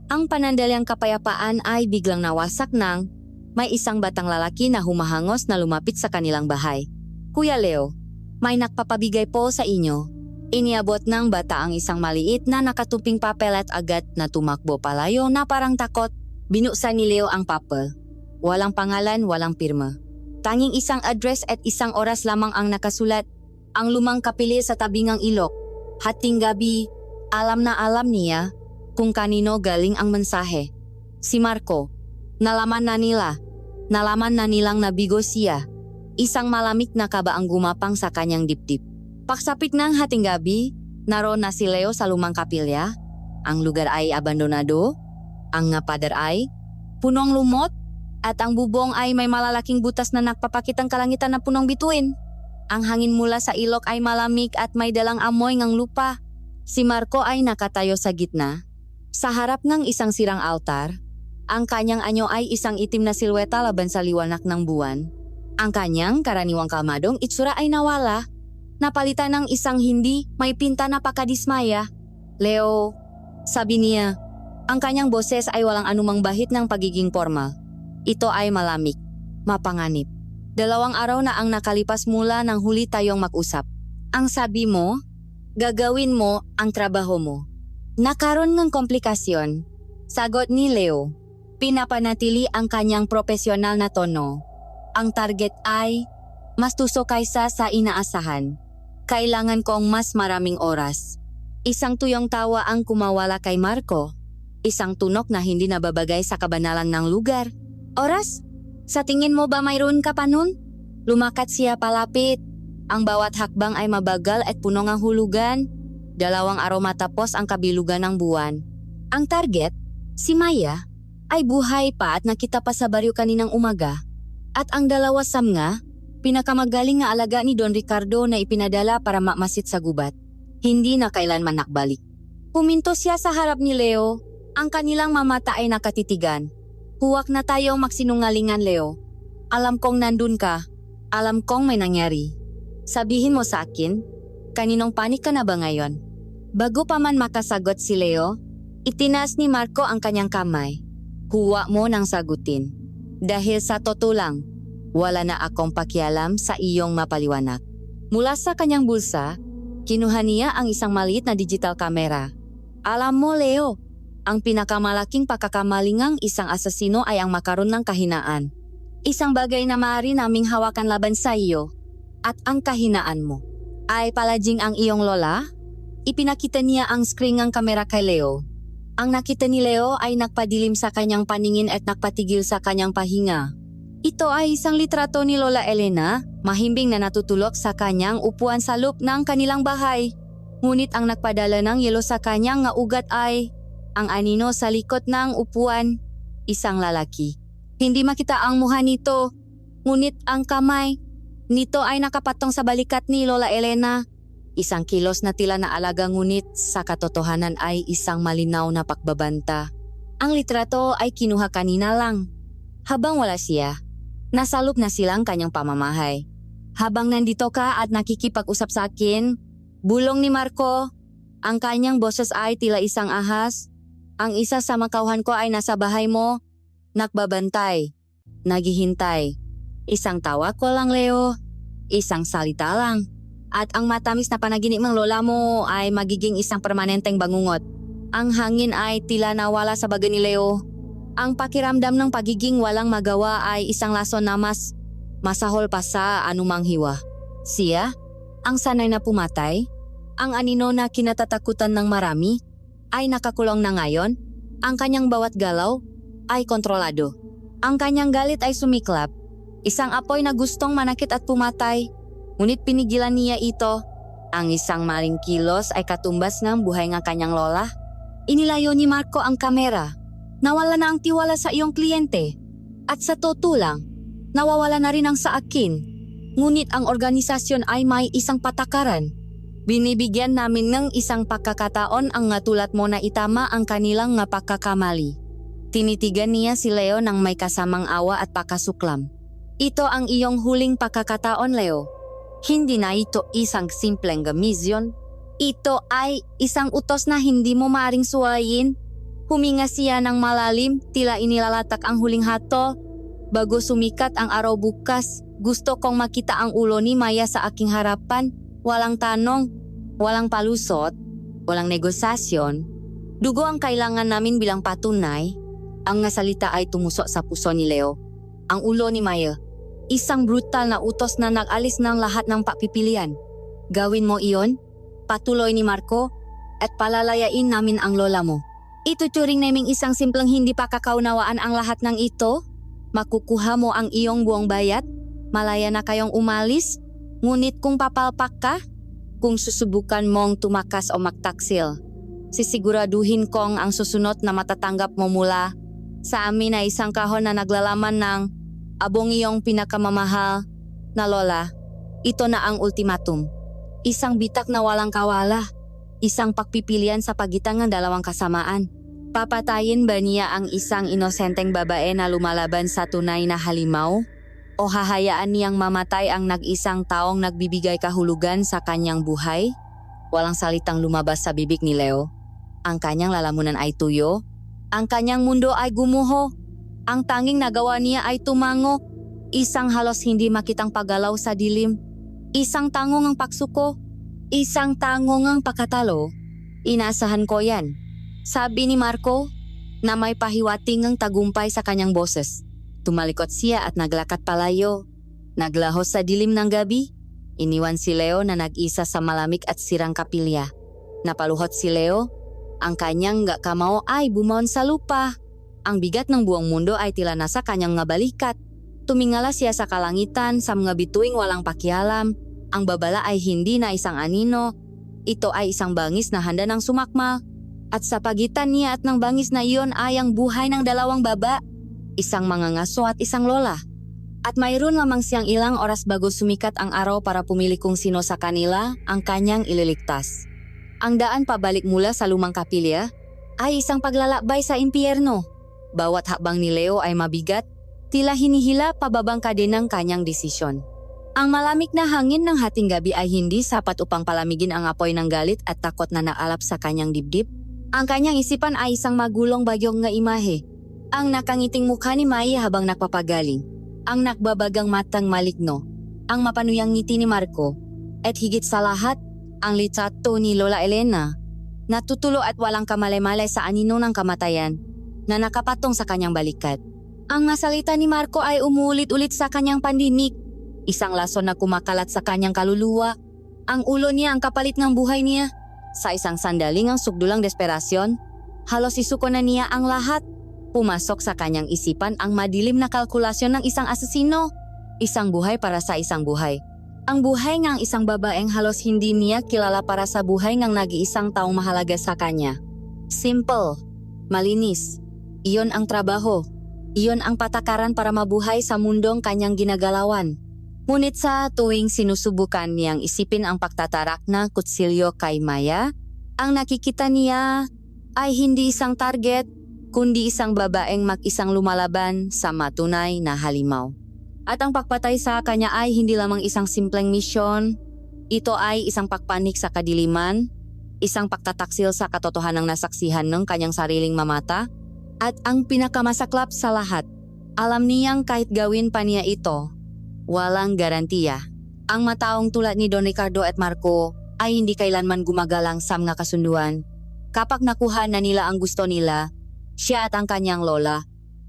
Ang panandalyang kapayapaan ay biglang nawasak nang may isang batang lalaki na humahangos na lumapit sa kanilang bahay. Kuya Leo, may nakpapabigay po sa inyo. Iniabot ng bata ang isang maliit na nakatuping papel at agad na tumakbo palayo na parang takot. Binuksan ni Leo ang papel. Walang pangalan, walang pirma. Tanging isang address at isang oras lamang ang nakasulat. Ang lumang kapili sa tabingang ilok. Hating gabi, alam niya kung kanino galing ang mensahe. Si Marco. Nalaman na nilang nabigo siya. Isang malamig na kaba ang gumapang sa kanyang dibdib. Pagsapit ng hating gabi, naroon na si Leo sa lumang kapilya. Ang lugar ay abandonado, ang pader ay punong lumot, at ang bubong ay may malalaking butas na nagpapakitang kalangitan na punong bituin. Ang hangin mula sa ilok ay malamig at may dalang amoy ng lupa. Si Marco ay nakatayo sa gitna. Sa harap ng isang sirang altar, ang kanyang anyo ay isang itim na silweta laban sa liwanag ng buwan. Ang kanyang karaniwang kalmadong itsura ay nawala. Napalitan ng isang hindi may pinta na pakadismaya. Leo, sabi niya, ang kanyang boses ay walang anumang bahid ng pagiging formal. Ito ay malamig, mapanganib. 2 araw na ang nakalipas mula nang huli tayong mag-usap. Ang sabi mo, gagawin mo ang trabaho mo. Nakaroon ng komplikasyon. Sagot ni Leo. Pinapanatili ang kanyang propesyonal na tono. Ang target ay mas tuso kaysa sa inaasahan. Kailangan kong mas maraming oras. Isang tuyong tawa ang kumawala kay Marco. Isang tunok na hindi nababagay sa kabanalan ng lugar. Oras? Sa tingin mo ba mayroon ka pa nun? Lumakat siya palapit. Ang bawat hakbang ay mabagal at puno ng hulugan. 2 araw matapos ang kabilugan ng buwan. Ang target, si Maya, ay buhay pa at nakita pa sa baryo kaninang umaga. At ang 2 samnga, pinakamagaling na alaga ni Don Ricardo na ipinadala para mamasit sa gubat. Hindi na kailanman nakbalik. Puminto siya sa harap ni Leo. Ang kanilang mamata ay nakatitigan. Huwag na tayong magsinungalingan, Leo. Alam kong nandun ka. Alam kong may nangyari. Sabihin mo sa akin, kaninong panik ka na ba ngayon? Bago pa man makasagot si Leo, itinaas ni Marco ang kanyang kamay. Huwag mo nang sagutin. Dahil sa totoo lang, wala na akong pakialam sa iyong mapaliwanag. Mula sa kanyang bulsa, kinuha niya ang isang maliit na digital camera. Alam mo, Leo, ang pinakamalaking pagkakamalingang isang asasino ay ang makaroon ng kahinaan. Isang bagay na maaari naming hawakan laban sa iyo at ang kahinaan mo. Ay palaging ang iyong lola? Ipinakita niya ang screen ng kamera kay Leo. Ang nakita ni Leo ay nagpadilim sa kanyang paningin at nagpatigil sa kanyang pahinga. Ito ay isang litrato ni Lola Elena, mahimbing na natutulog sa kanyang upuan sa loob ng kanilang bahay. Ngunit ang nagpadala ng yelo sa kanyang nga ugat ay ang anino sa likod ng upuan, isang lalaki. Hindi makita ang mukha nito, ngunit ang kamay nito ay nakapatong sa balikat ni Lola Elena. Isang kilos na tila na alaga ngunit sa katotohanan ay isang malinaw na pakbabanta. Ang litrato ay kinuha kanina lang. Habang wala siya, Nasalop na silang kanyang pamamahay. Habang nandito ka at nakikipag-usap sa akin, bulong ni Marco, ang kanyang boses ay tila isang ahas. Ang isa sa makauhan ko ay nasa bahay mo, nakbabantay, naghihintay. Isang tawa ko lang, Leo. Isang salita lang. At ang matamis na panaginip ng lola mo ay magiging isang permanenteng bangungot. Ang hangin ay tila nawala sa baga ni Leo. Ang pakiramdam ng pagiging walang magawa ay isang lason na mas masahol pa sa anumang hiwa. Siya, ang sanay na pumatay, ang anino na kinatatakutan ng marami, ay nakakulong na ngayon. Ang kanyang bawat galaw ay kontrolado. Ang kanyang galit ay sumiklap. Isang apoy na gustong manakit at pumatay. Ngunit pinigilan niya ito. Ang isang maling kilos ay katumbas ng buhay ng kanyang lola. Inilayo ni Marco ang kamera. Nawala na ang tiwala sa iyong kliyente. At sa totoo lang, nawawala na rin ang sa akin. Ngunit ang organisasyon ay may isang patakaran. Binibigyan namin ng isang pagkakataon ang ngatulat mo na itama ang kanilang nga pagkakamali. Tinitigan niya si Leo ng may kasamang awa at pakasuklam. Ito ang iyong huling pagkakataon, Leo. Hindi na ito isang simpleng gamisyon. Ito ay isang utos na hindi mo maaring suwayin. Huminga siya ng malalim, tila inilalatak ang huling hatol. Bago sumikat ang araw bukas, gusto kong makita ang ulo ni Maya sa aking harapan. Walang tanong, walang palusot, walang negosasyon. Dugo ang kailangan namin bilang patunay. Ang nasalita ay tumusok sa puso ni Leo. Ang ulo ni Maya, isang brutal na utos na nag-alis ng lahat ng papipilian. Gawin mo iyon, patuloy ni Marco, at palalayain namin ang lola mo. Ituturing naming isang simpleng hindi pa kakaunawaan ang lahat ng ito. Makukuha mo ang iyong buong bayat, malaya na kayong umalis, ngunit kung papalpak ka, kung susubukan mong tumakas o magtaksil, sisiguraduhin kong ang susunod na matatanggap mo mula sa amin ay isang kahon na naglalaman ng abong iyong pinakamamahal na lola. Ito na ang ultimatum. Isang bitak na walang kawala. Isang pagpipilian sa pagitan ng dalawang kasamaan. Papatayin ba niya ang isang inosenteng babae na lumalaban sa tunay na halimaw? O hahayaan niyang mamatay ang nag-isang taong nagbibigay kahulugan sa kanyang buhay? Walang salitang lumabas sa bibig ni Leo. Ang kanyang lalamunan ay tuyo. Ang kanyang mundo ay gumuho. Ang tanging nagawa niya ay tumango. Isang halos hindi makitang paggalaw sa dilim. Isang tangong ang pagsuko. Isang tangong ang pagkatalo. Inaasahan ko yan. Sabi ni Marco na may pahiwating ang tagumpay sa kanyang boses. Tumalikot siya at naglakad palayo. Naglahos sa dilim ng gabi. Iniwan si Leo na nag-isa sa malamig at sirang kapilya. Napaluhot si Leo. Ang kanyang kamao ay bumaon sa lupa. Ang bigat ng buong mundo ay tila nasa kanyang nga balikat. Tumingala siya sa kalangitan sa mga bituing walang pakialam. Ang babala ay hindi na isang anino. Ito ay isang bangis na handa ng sumakma. At sa pagitan niya at ng bangis na iyon ay ang buhay ng dalawang baba. Isang mangangaso at isang lola. At mayroon lamang siyang ilang oras bago sumikat ang araw para pumili kung sino sa kanila ang kanyang ililigtas. Ang daan pabalik mula sa lumang kapilya ay isang paglalakbay sa impyerno. Bawat hakbang ni Leo ay mabigat, tila hinihila pababang kadenang kanyang desisyon. Ang malamig na hangin ng hating gabi ay hindi sapat upang palamigin ang apoy ng galit at takot na naalap sa kanyang dibdib. Ang kanyang isipan ay isang magulong bagyong nga imahe. Ang nakangiting mukha ni Maya habang nagpapagaling. Ang nakbabagang matang maligno. Ang mapanuyang ngiti ni Marco. At higit sa lahat, ang litrato ni Lola Elena. Natutulo at walang kamalay-malay sa anino ng kamatayan na nakapatong sa kanyang balikat. Ang nasalita ni Marco ay umuulit-ulit sa kanyang pandinig. Isang lason na kumakalat sa kanyang kaluluwa. Ang ulo niya ang kapalit ng buhay niya. Sa isang sandaling ang sugdulang desperasyon, halos isuko na niya ang lahat. Pumasok sa kanyang isipan ang madilim na kalkulasyon ng isang asesino. Isang buhay para sa isang buhay. Ang buhay ng isang babaeng halos hindi niya kilala para sa buhay ng nag-iisang taong mahalaga sa kanya. Simple, malinis. Iyon ang trabaho. Iyon ang patakaran para mabuhay sa mundong kanyang ginagalawan. Ngunit sa tuwing sinusubukan niyang isipin ang pagtatarak na kutsilyo kay Maya, ang nakikita niya ay hindi isang target, kundi isang babaeng mag-isang lumalaban sa matunay na halimaw. At ang pagpatay sa kanya ay hindi lamang isang simpleng misyon. Ito ay isang pagpanik sa kadiliman, isang pagtataksil sa katotohanang nasaksihan ng kanyang sariling mamata, at ang pinakamasaklap sa lahat, alam niyang kahit gawin pa niya ito, walang garantiya. Ang mataong tulad ni Don Ricardo at Marco ay hindi kailanman gumagalang sa mga kasunduan. Kapag nakuha na nila ang gusto nila, siya at ang kanyang lola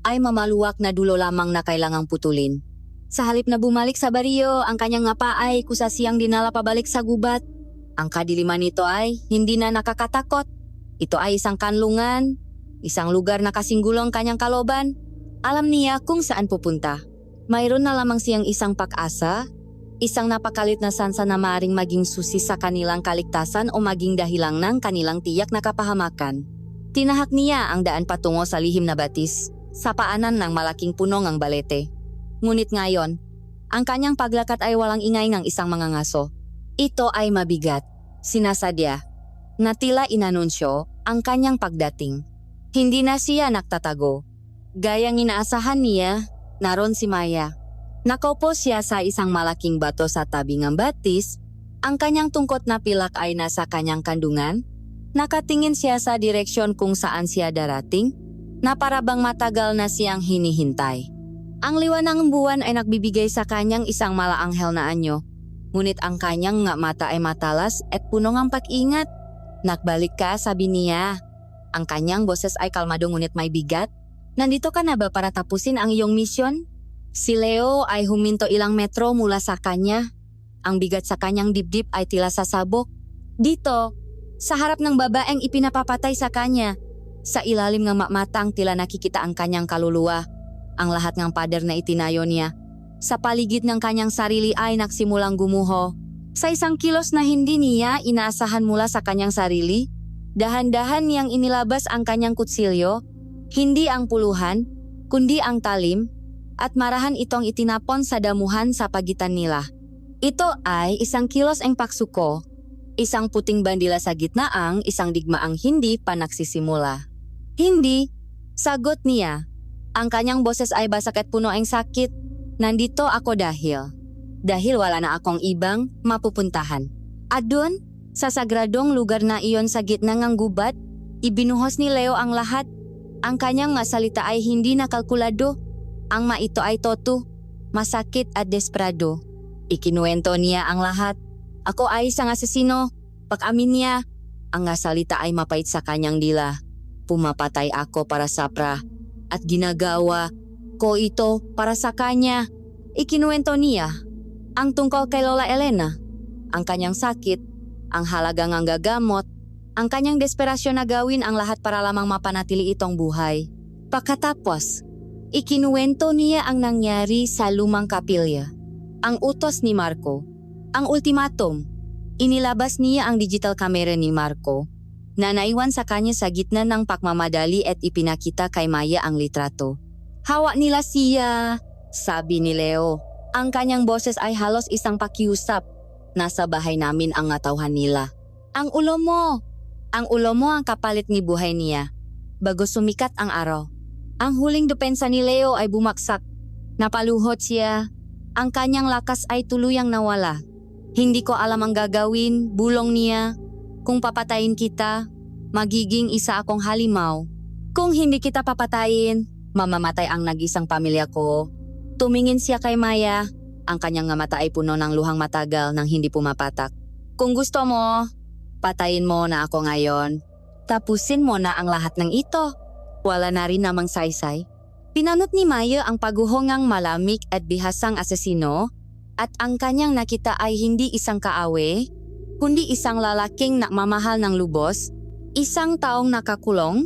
ay mamaluwak na dulo lamang na kailangang putulin. Sa halip na bumalik sa baryo, ang kanyang ngapa ay kusa siyang dinala pabalik sa gubat. Ang kadiliman nito ay hindi na nakakatakot. Ito ay isang kanlungan, isang lugar na kasinggulong kanyang kaloban. Alam niya kung saan pupunta. Mayroon na lamang siyang isang pag-asa, isang napakalit na sansa na maaaring maging susi sa kanilang kaligtasan o maging dahilang ng kanilang tiyak na kapahamakan. Tinahak niya ang daan patungo sa lihim na batis, sa paanan ng malaking punong ang balete. Ngunit ngayon, ang kanyang paglakat ay walang ingay ng isang mga ngaso. Ito ay mabigat, sinasadya, na tila inanunsyo ang kanyang pagdating. Hindi na siya nagtatago. Gayang inaasahan niya, naroon si Maya. Nakaupo siya sa isang malaking bato sa tabi ng batis. Ang kanyang tungkot na pilak ay nasa kanyang kandungan. Nakatingin siya sa direksyon kung saan siya darating, na parabang matagal na siyang hinihintay. Ang liwanag ng buwan ay nagbibigay sa kanyang isang malaanghel na anyo. Ngunit ang kanyang nga mata ay matalas at puno ng pag-ingat. Nakbalik ka, sabi niya. Ang kanyang boses ay kalmado ngunit may bigat. Nandito ka na ba para tapusin ang iyong misyon? Si Leo ay huminto ilang metro mula sa kanya. Ang bigat sa kanyang dibdib ay tila sasabog. Dito, sa harap ng babaeng ipinapapatay sa kanya. Sa ilalim ng matang tila nakikita ang kanyang kaluluwa. Ang lahat ng pader na itinayo niya. Sa paligid ng kanyang sarili ay nagsimulang gumuho. Sa isang kilos na hindi niya inaasahan mula sa kanyang sarili, dahan-dahan niyang inilabas ang kanyang kutsilyo, hindi ang puluhan, kundi ang talim, at marahan itong itinapon sa damuhan sa pagitan nila. Ito ay isang kilos ang paksuko, isang puting bandila sa gitnaang isang digmaang hindi pa nagsisimula. Hindi, sagot niya. Ang kanyang boses ay basak at puno ang sakit. Nandito ako dahil wala na akong ibang mapupuntahan. At doon, sa sagradong lugar na iyon sa gitna ng gubat, ibinuhos ni Leo ang lahat. Ang kanyang nga salita ay hindi nakalkulado. Ang maito ay toto, masakit at desperado. Ikinuwento niya ang lahat. Ako ay isang asesino. Pag-amin niya, ang nga salita ay mapait sa kanyang dila. Pumapatay ako para sa pra. At ginagawa ko ito para sa kanya. Ikinuwento niya ang tungkol kay Lola Elena, ang kanyang sakit, ang halagang ang gagamot, ang kanyang desperasyon na gawin ang lahat para lamang mapanatili itong buhay. Pagkatapos, ikinuwento niya ang nangyari sa lumang kapilya, ang utos ni Marco, ang ultimatum. Inilabas niya ang digital camera ni Marco na naiwan sa kanya sa gitna ng pagmamadali at ipinakita kay Maya ang litrato. Hawak nila siya, sabi ni Leo. Ang kanyang boses ay halos isang pakiusap. Nasa bahay namin ang tauhan nila. Ang ulo mo ang kapalit ni buhay niya. Bago sumikat ang araw. Ang huling depensa ni Leo ay bumaksak. Napaluhot siya. Ang kanyang lakas ay tuluyang nawala. Hindi ko alam ang gagawin, bulong niya. Kung papatayin kita, magiging isa akong halimaw. Kung hindi kita papatayin, mamamatay ang nag-isang pamilya ko. Tumingin siya kay Maya. Ang kanyang mata ay puno ng luhang matagal nang hindi pumapatak. Kung gusto mo, patayin mo na ako ngayon. Tapusin mo na ang lahat ng ito. Wala na rin namang saysay. Pinanot ni Maya ang paguhongang malamig at bihasang asesino at ang kanyang nakita ay hindi isang kaawe, kundi isang lalaking nakmamahal ng lubos, isang taong nakakulong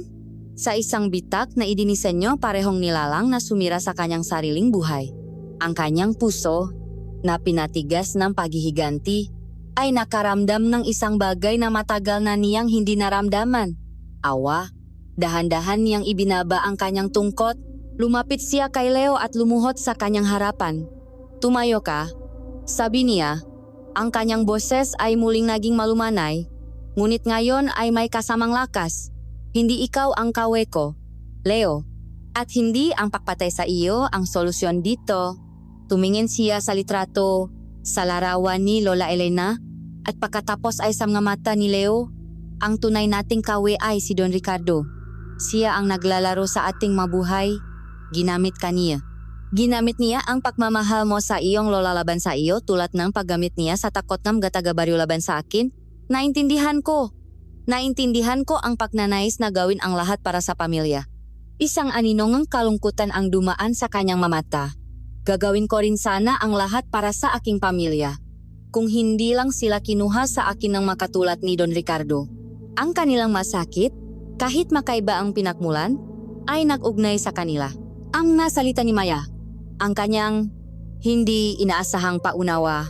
sa isang bitak na idinisenyo parehong nilalang na sumira sa kanyang sariling buhay. Ang kanyang puso, na pinatigas ng paghihiganti, ay nakaramdam ng isang bagay na matagal na niyang hindi naramdaman. Awa. Dahan-dahan niyang ibinaba ang kanyang tungkot. Lumapit siya kay Leo at lumuhod sa kanyang harapan. Tumayo ka, sabi niya. Ang kanyang boses ay muling naging malumanay, ngunit ngayon ay may kasamang lakas. Hindi ikaw ang kawe ko, Leo, at hindi ang pagpatay sa iyo ang solusyon dito. Tumingin siya sa litrato, sa larawan ni Lola Elena, at pagkatapos ay sa mga mata ni Leo, ang tunay nating kawi ay si Don Ricardo. Siya ang naglalaro sa ating mabuhay, ginamit ka niya. Ginamit niya ang pagmamahal mo sa iyong lola laban sa iyo tulad ng paggamit niya sa takot ng gataga-baryo laban sa akin. Naintindihan ko. Naintindihan ko ang pagnanais na gawin ang lahat para sa pamilya. Isang aninongang kalungkutan ang dumaan sa kanyang mamata. Gagawin ko rin sana ang lahat para sa aking pamilya. Kung hindi lang sila kinuha sa akin ng makatulad ni Don Ricardo. Ang kanilang masakit, kahit makaiba ang pinakmulan, ay nag-ugnay sa kanila. Ang nasalita ni Maya, ang kanyang hindi inaasahang paunawa,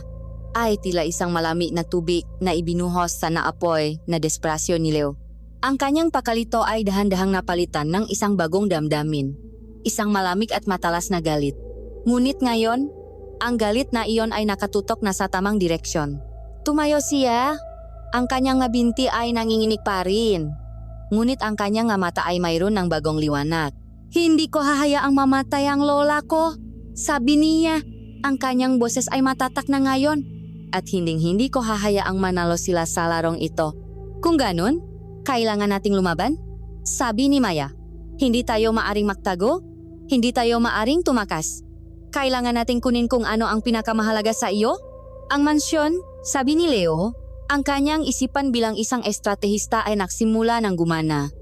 ay tila isang malami na tubig na ibinuhos sa naapoy na desperasyon ni Leo. Ang kanyang pakalito ay dahan-dahang napalitan ng isang bagong damdamin, isang malamig at matalas na galit. Ngunit ngayon, ang galit na iyon ay nakatutok na sa tamang direksyon. Tumayo siya, ang kanyang nga binti ay nanginginig pa rin. Ngunit ang kanyang nga mata ay mayroon ng bagong liwanag. Hindi ko hahayaang mamatay ang lola ko, sabi niya. Ang kanyang boses ay matatak na ngayon. At hinding-hindi ko hahayaang manalo sila sa larong ito. Kung ganun, kailangan nating lumaban? Sabi ni Maya. Hindi tayo maaring magtago? Hindi tayo maaring tumakas? Kailangan nating kunin kung ano ang pinakamahalaga sa iyo? Ang mansyon, sabi ni Leo. Ang kanyang isipan bilang isang estratehista ay nagsimula ng gumana.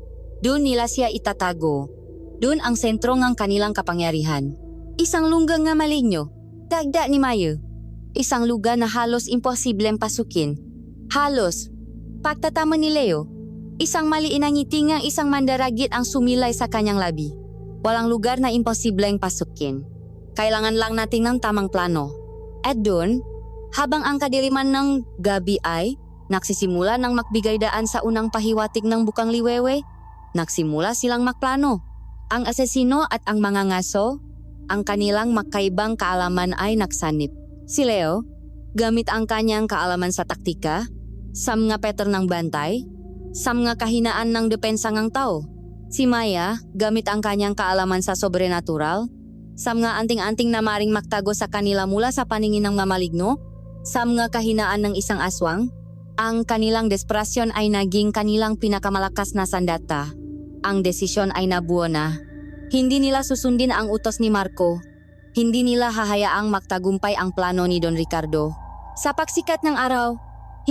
Doon nila siya itatago. Doon ang sentro ng kanilang kapangyarihan. Isang lunggang nga maligno. Dagda ni Mayo. Isang lugar na halos imposibleng pasukin. Halos. Pagtatama ni Leo. Isang maliin na ngiti nga isang mandaragit ang sumilay sa kanyang labi. Walang lugar na imposibleng pasukin. Kailangan lang natin ng tamang plano. At doon, habang ang kadiliman ng gabi ay nagsisimula ng magbigay daan sa unang pahiwatig ng bukang liwewe, nagsimula silang magplano. Ang asesino at ang mga ngaso, ang kanilang makaibang kaalaman ay nagsanip. Si Leo, gamit ang kanyang kaalaman sa taktika, sa mga pattern ng bantay, sa mga kahinaan ng depensa ng tao. Si Maya, gamit ang kanyang kaalaman sa sobrenatural, sa mga anting-anting na maring magtago sa kanila mula sa paningin ng mga maligno, sa mga kahinaan ng isang aswang, ang kanilang desperasyon ay naging kanilang pinakamalakas na sandata. Ang desisyon ay nabuo na. Hindi nila susundin ang utos ni Marco. Hindi nila hahayaang magtagumpay ang plano ni Don Ricardo. Sa pagsikat ng araw,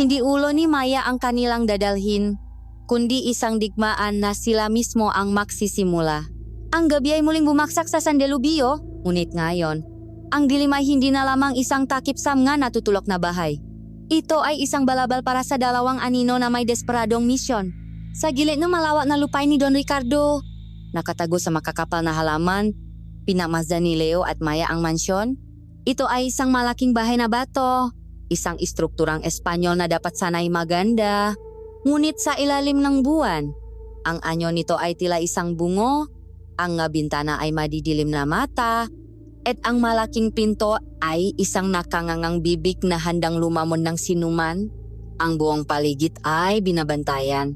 hindi ulo ni Maya ang kanilang dadalhin, kundi isang digmaan na sila mismo ang magsisimula. Ang gabi ay muling bumaksak sa San Delubio, ngunit ngayon, ang dilim ay hindi na lamang isang takip-sam nga natutulok na bahay. Ito ay isang balabal para sa dalawang anino na may desperadong misyon. Sa gilid ng malawak na lupay ni Don Ricardo, nakatago sa makakapal na halaman, pinamazdan ni Leo at Maya ang mansyon. Ito ay isang malaking bahay na bato, isang istrukturang Espanyol na dapat sana'y maganda. Ngunit sa ilalim ng buwan, ang anyo nito ay tila isang bungo, ang bintana ay madidilim na mata, at ang malaking pinto ay isang nakangangang bibig na handang lumamon ng sinuman. Ang buong paligid ay binabantayan.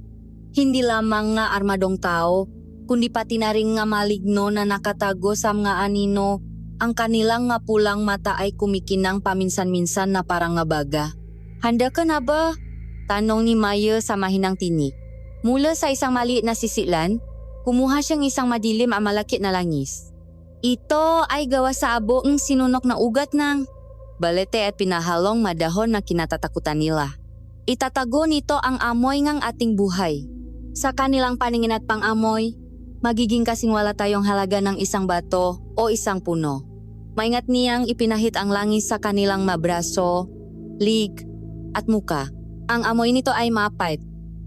Hindi lamang nga armadong tao, kundi pati na rin nga maligno na nakatago sa mga anino. Ang kanilang nga pulang mata ay kumikinang paminsan-minsan na parang nga baga. Handa ka na ba? Tanong ni Maya sa mahinang tinik. Mula sa isang maliit na sisilan, kumuha siyang isang madilim at malakit na langis. Ito ay gawa sa aboong sinunok na ugat ng balete at pinahalong madahon na kinatatakutan nila. Itatago nito ang amoy ng ating buhay. Sa kanilang paningin at pang-amoy, magiging kasing wala tayong halaga ng isang bato o isang puno. Maingat niyang ipinahit ang langis sa kanilang mabraso, lig, at muka. Ang amoy nito ay mapait,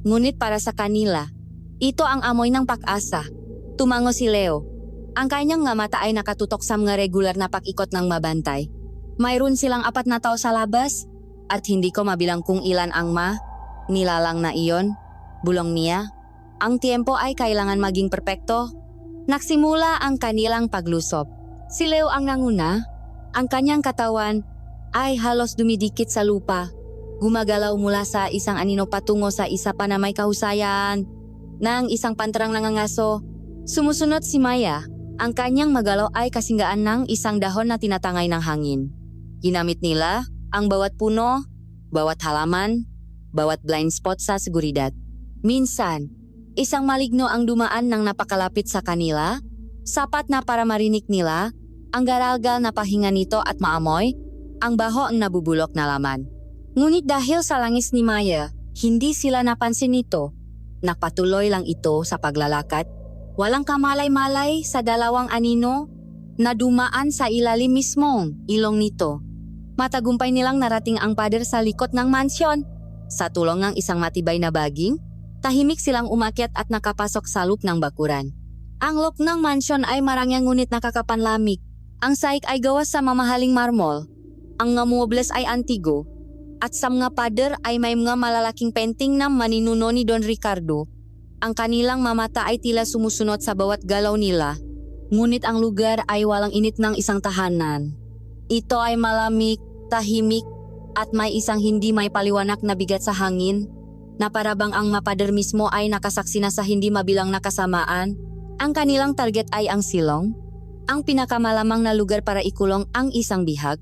ngunit para sa kanila, ito ang amoy ng pag-asa. Tumango si Leo. Ang kanyang nga mata ay nakatutok sa mga regular na pakikot ng mabantay. Mayroon silang 4 na tao sa labas, at hindi ko mabilang kung ilan ang nilalang na iyon, bulong niya. Ang tiempo ay kailangan maging perpekto. Nagsimula ang kanilang paglusop. Si Leo ang nanguna. Ang kanyang katawan ay halos dumidikit sa lupa. Gumagalaw mula sa isang anino patungo sa isa pa na may kahusayan ng isang pantarang nangangaso. Sumusunod si Maya. Ang kanyang katawan ay halos dumidikit sa lupa. Gumagalaw mula sa isang anino patungo sa isa pa na may kahusayan ng isang pantarang nangangaso. Sumusunod si Maya. Ang kanyang katawan ay halos dumidikit sa lupa. Gumagalaw mula sa isang anino patungo sa isa pa na may kahusayan Ang kanyang magalaw ay kasinggaan ng isang dahon na tinatangay ng hangin. Ginamit nila ang bawat puno, bawat halaman, bawat blind spot sa seguridad. Minsan, isang maligno ang dumaan ng napakalapit sa kanila, sapat na para marinig nila ang garalgal na pahinga nito at maamoy ang baho ang nabubulok na laman. Ngunit dahil sa langis ni Maya, hindi sila napansin nito. Nakpatuloy lang ito sa paglalakad. Walang kamalay-malay sa dalawang anino na dumaan sa ilalim mismong ilong nito. Matagumpay nilang narating ang pader sa likod ng mansyon. Sa tulong ng isang matibay na baging, tahimik silang umakyat at nakapasok sa loob ng bakuran. Ang loob ng mansyon ay marangyang ngunit nakakapanlamig. Ang saik ay gawa sa mamahaling marmol. Ang mga muebles ay antigo. At sa mga pader ay may mga malalaking painting na maninuno ni Don Ricardo. Ang kanilang mamata ay tila sumusunod sa bawat galaw nila. Ngunit ang lugar ay walang init ng isang tahanan. Ito ay malamig, tahimik, at may isang hindi may paliwanag na bigat sa hangin, na parabang ang mapader mismo ay nakasaksi na sa hindi mabilang na kasamaan. Ang kanilang target ay ang silong, ang pinakamalamang na lugar para ikulong ang isang bihag.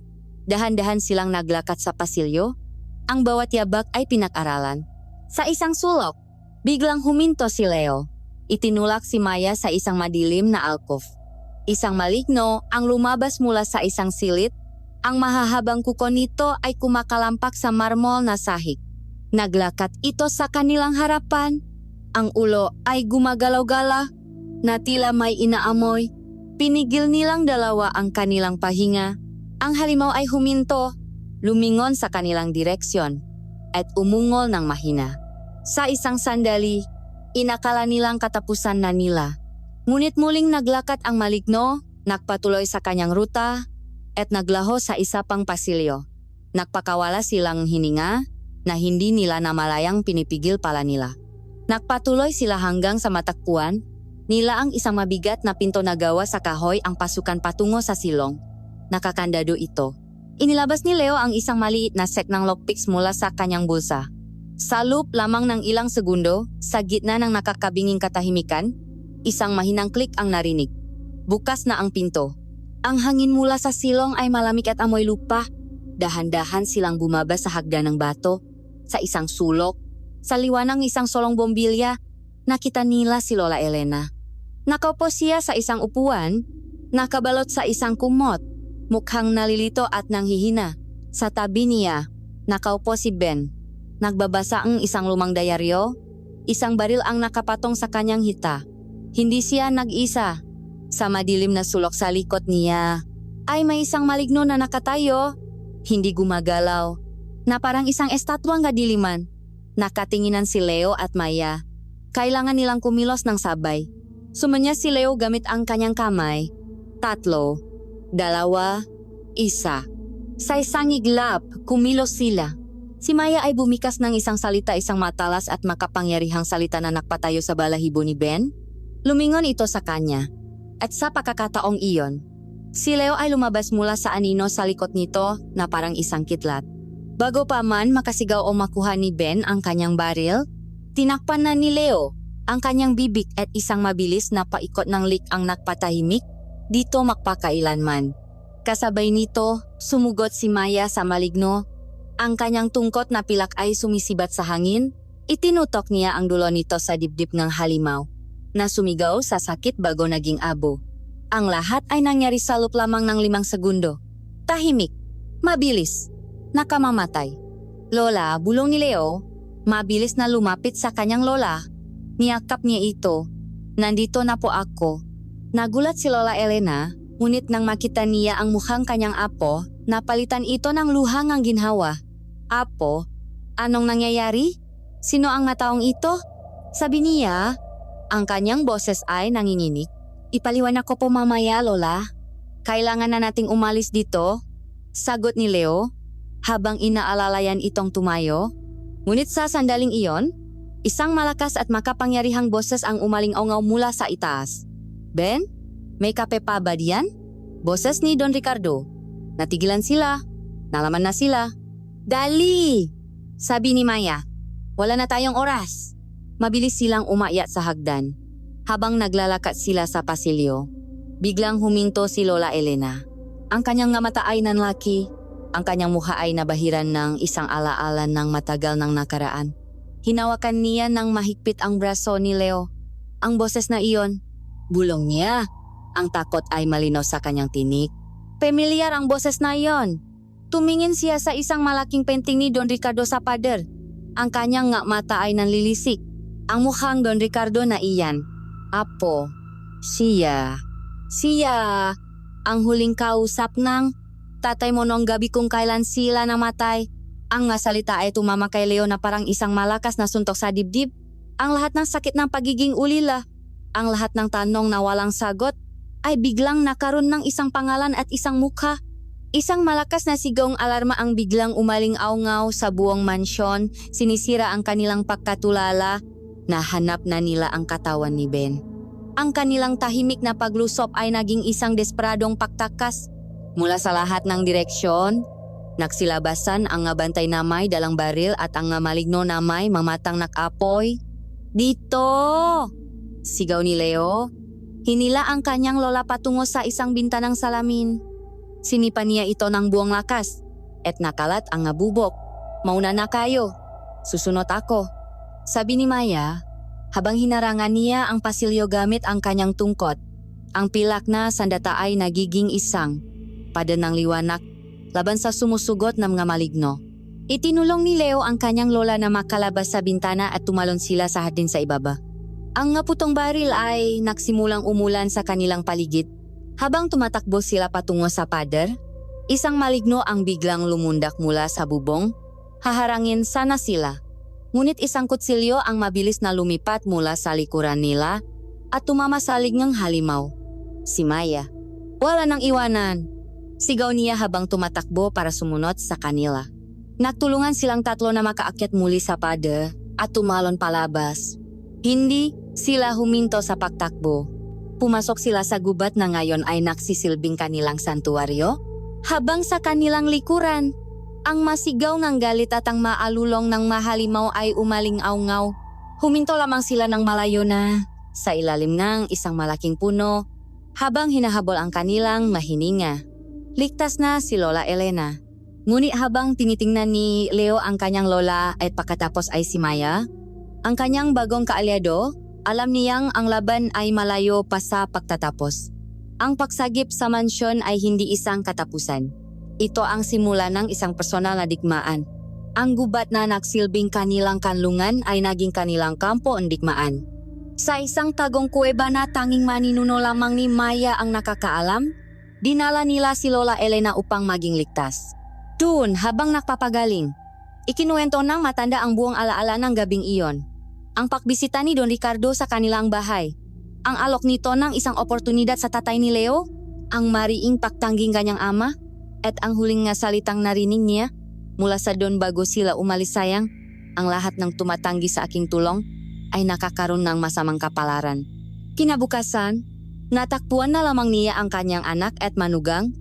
Dahan-dahan silang naglakad sa pasilyo. Ang bawat yabak ay pinag-aralan. Sa isang sulok, biglang huminto si Leo. Itinulak si Maya sa isang madilim na alcove. Isang maligno ang lumabas mula sa isang silid. Ang mahahabang kuko nito ay kumakalampak sa marmol na sahig. Naglakad ito sa kanilang harapan. Ang ulo ay gumagalaw-gala na tila may inaamoy. Pinigil nilang dalawa ang kanilang pahinga. Ang halimaw ay huminto, lumingon sa kanilang direksyon, at umungol ng mahina. Sa isang sandali, inakala nilang katapusan na nila. Ngunit muling naglakad ang maligno, nagpatuloy sa kanyang ruta, at naglaho sa isa pang pasilyo. Nagpakawala silang hininga na hindi nila namalayang pinipigil pala nila. Nagpatuloy sila hanggang sa matakpuan nila ang isang mabigat na pinto na gawa sa kahoy ang pasukan patungo sa silong. Nakakandado ito. Inilabas ni Leo ang isang maliit na set ng lockpicks mula sa kanyang bulsa. Sa loob lamang ng ilang segundo, sa gitna ng nakakabinging katahimikan, isang mahinang klik ang narinig. Bukas na ang pinto. Ang hangin mula sa silong ay malamig at amoy lupa. Dahan-dahan silang bumaba sa hagdan ng bato. Sa isang sulok, sa liwanag ng isang solong bombilya, nakita nila si Lola Elena. Nakaupo siya sa isang upuan, nakabalot sa isang kumot. Mukhang nalilito at nanghihina. Sa tabi niya, nakaupo si Ben. Nagbabasa ang isang lumang dayaryo. Isang baril ang nakapatong sa kanyang hita. Hindi siya nag-isa. Sa madilim na sulok sa likod niya, ay may isang maligno na nakatayo. Hindi gumagalaw. Na parang isang estatwang kadiliman. Nakatinginan si Leo at Maya. Kailangan nilang kumilos ng sabay. Sumanya si Leo gamit ang kanyang kamay. 3, 2, 1. Sa isang iglap, kumilos sila. Si Maya ay bumikas ng isang salita, isang matalas at makapangyarihang salita na nakpatayo sa balahibo ni Ben. Lumingon ito sa kanya. At sa pagkakataong iyon, si Leo ay lumabas mula sa anino sa likod nito na parang isang kitlat. Bago pa man makasigaw o makuha ni Ben ang kanyang baril, tinakpan na ni Leo ang kanyang bibig at isang mabilis na paikot ng lik ang nakpatahimik dito makpakailanman. Kasabay nito, sumugot si Maya sa maligno. Ang kanyang tungkot na pilak ay sumisibat sa hangin. Itinutok niya ang dulo nito sa dibdib ng halimaw, na sumigaw sa sakit bago naging abo. Ang lahat ay nangyari sa loob lamang ng 5 segundo. Tahimik, mabilis, nakamamatay. Lola, bulong ni Leo, mabilis na lumapit sa kanyang lola. Niyakap niya ito. Nandito na po ako. Nagulat si Lola Elena, ngunit nang makita niya ang mukhang kanyang apo, napalitan ito ng luhang ang ginhawa. Apo, anong nangyayari? Sino ang nataong ito? Sabi niya, ang kanyang boses ay nanginginig. Ipaliwanag ko po mamaya, Lola. Kailangan na nating umalis dito, sagot ni Leo, habang inaalalayan itong tumayo. Ngunit sa sandaling iyon, isang malakas at makapangyarihang boses ang umaling-ongaw mula sa itaas. Ben, may kape pa ba diyan? Boses ni Don Ricardo. Natigilan sila. Nalaman na sila. Dali! Sabi ni Maya. Wala na tayong oras. Mabilis silang umakyat sa hagdan. Habang naglalakad sila sa pasilyo, Biglang huminto si Lola Elena. Ang kanyang nga mata ay nanlaki. Ang kanyang mukha ay nabahiran ng isang alaala ng matagal ng nakaraan. Hinawakan niya ng mahigpit ang braso ni Leo. Ang boses na iyon, bulong niya. Ang takot ay malinaw sa kanyang tinik. Pamilyar ang boses na iyon. Tumingin siya sa isang malaking painting ni Don Ricardo sa pader. Ang kanyang nga mata ay nanlilisik. Ang mukhang Don Ricardo na iyan. Apo, siya. Ang huling kausap ng tatay mo noong gabi kung kailan sila namatay. Ang nga salita ay tumama kay Leo na parang isang malakas na suntok sa dibdib. Ang lahat ng sakit ng pagiging ulila, ang lahat ng tanong na walang sagot, ay biglang nakaroon ng isang pangalan at isang mukha. Isang malakas na sigawng alarma ang biglang umaling-awngaw sa buong mansyon, sinisira ang kanilang pagkatulala, nahanap na nila ang katawan ni Ben. Ang kanilang tahimik na paglusop ay naging isang desperadong pagtakas. Mula sa lahat ng direksyon, nagsilabasan ang nga bantay na may dalang baril at ang nga maligno na may mamatang nakapoy. Dito! Sigaw ni Leo. Hinila ang kanyang lola patungo sa isang bintanang salamin. Sinipa niya ito ng buong lakas at nakalat ang nga bubok. Mauna na kayo. Susunod ako. Sabi ni Maya, habang hinarangan niya ang pasilyo gamit ang kanyang tungkot. Ang pilak na sandata ay nagiging isang padanang liwanag laban sa sumusugot ng mga maligno. Itinulong ni Leo ang kanyang lola na makalabas sa bintana at tumalon sila sa hardin sa ibaba. Ang nga putong baril ay nagsimulang umulan sa kanilang paligid. Habang tumatakbo sila patungo sa pader, isang maligno ang biglang lumundak mula sa bubong. Haharangin sana sila. Ngunit isang kutsilyo ang mabilis na lumipat mula sa likuran nila at tumama sa lignang halimaw. Si Maya. Wala nang iwanan. Sigaw niya habang tumatakbo para sumunod sa kanila. Nagtulungan silang tatlo na makaakyat muli sa pader at tumalon palabas. Hindi sila huminto sa pagtakbo. Pumasok sila sa gubat na ngayon ay nagsisilbing kanilang santuaryo. Habang sa kanilang likuran, ang masigaw ng galit at ang maalulong ng mahalimaw ay umaling-awngaw. Huminto lamang sila ng malayo na sa ilalim ng isang malaking puno habang hinahabol ang kanilang mahininga. Ligtas na si Lola Elena. Ngunit habang tinitingnan ni Leo ang kanyang lola at pagkatapos ay si Maya, ang kanyang bagong kaalyado, alam niyang ang laban ay malayo pa sa pagtatapos. Ang pagsagip sa mansyon ay hindi isang katapusan. Ito ang simula ng isang personal na digmaan. Ang gubat na nagsilbing kanilang kanlungan ay naging kanilang kampo ng digmaan. Sa isang tagong kuweba na tanging maninuno lamang ni Maya ang nakakaalam, dinala nila si Lola Elena upang maging ligtas. Doon, habang nakpapagaling, ikinuwento ng matanda ang buong alaala ng gabing iyon. Ang pagbisita ni Don Ricardo sa kanilang bahay. Ang alok nito ng isang oportunidad sa tatay ni Leo, ang mariing pagtangging kanyang ama, at ang huling nga salitang narinig niya mula sa Don bago sila umalis sayang, ang lahat ng tumatanggi sa aking tulong ay nakakaroon ng masamang kapalaran. Kinabukasan, natakbuhan na lamang niya ang kanyang anak at manugang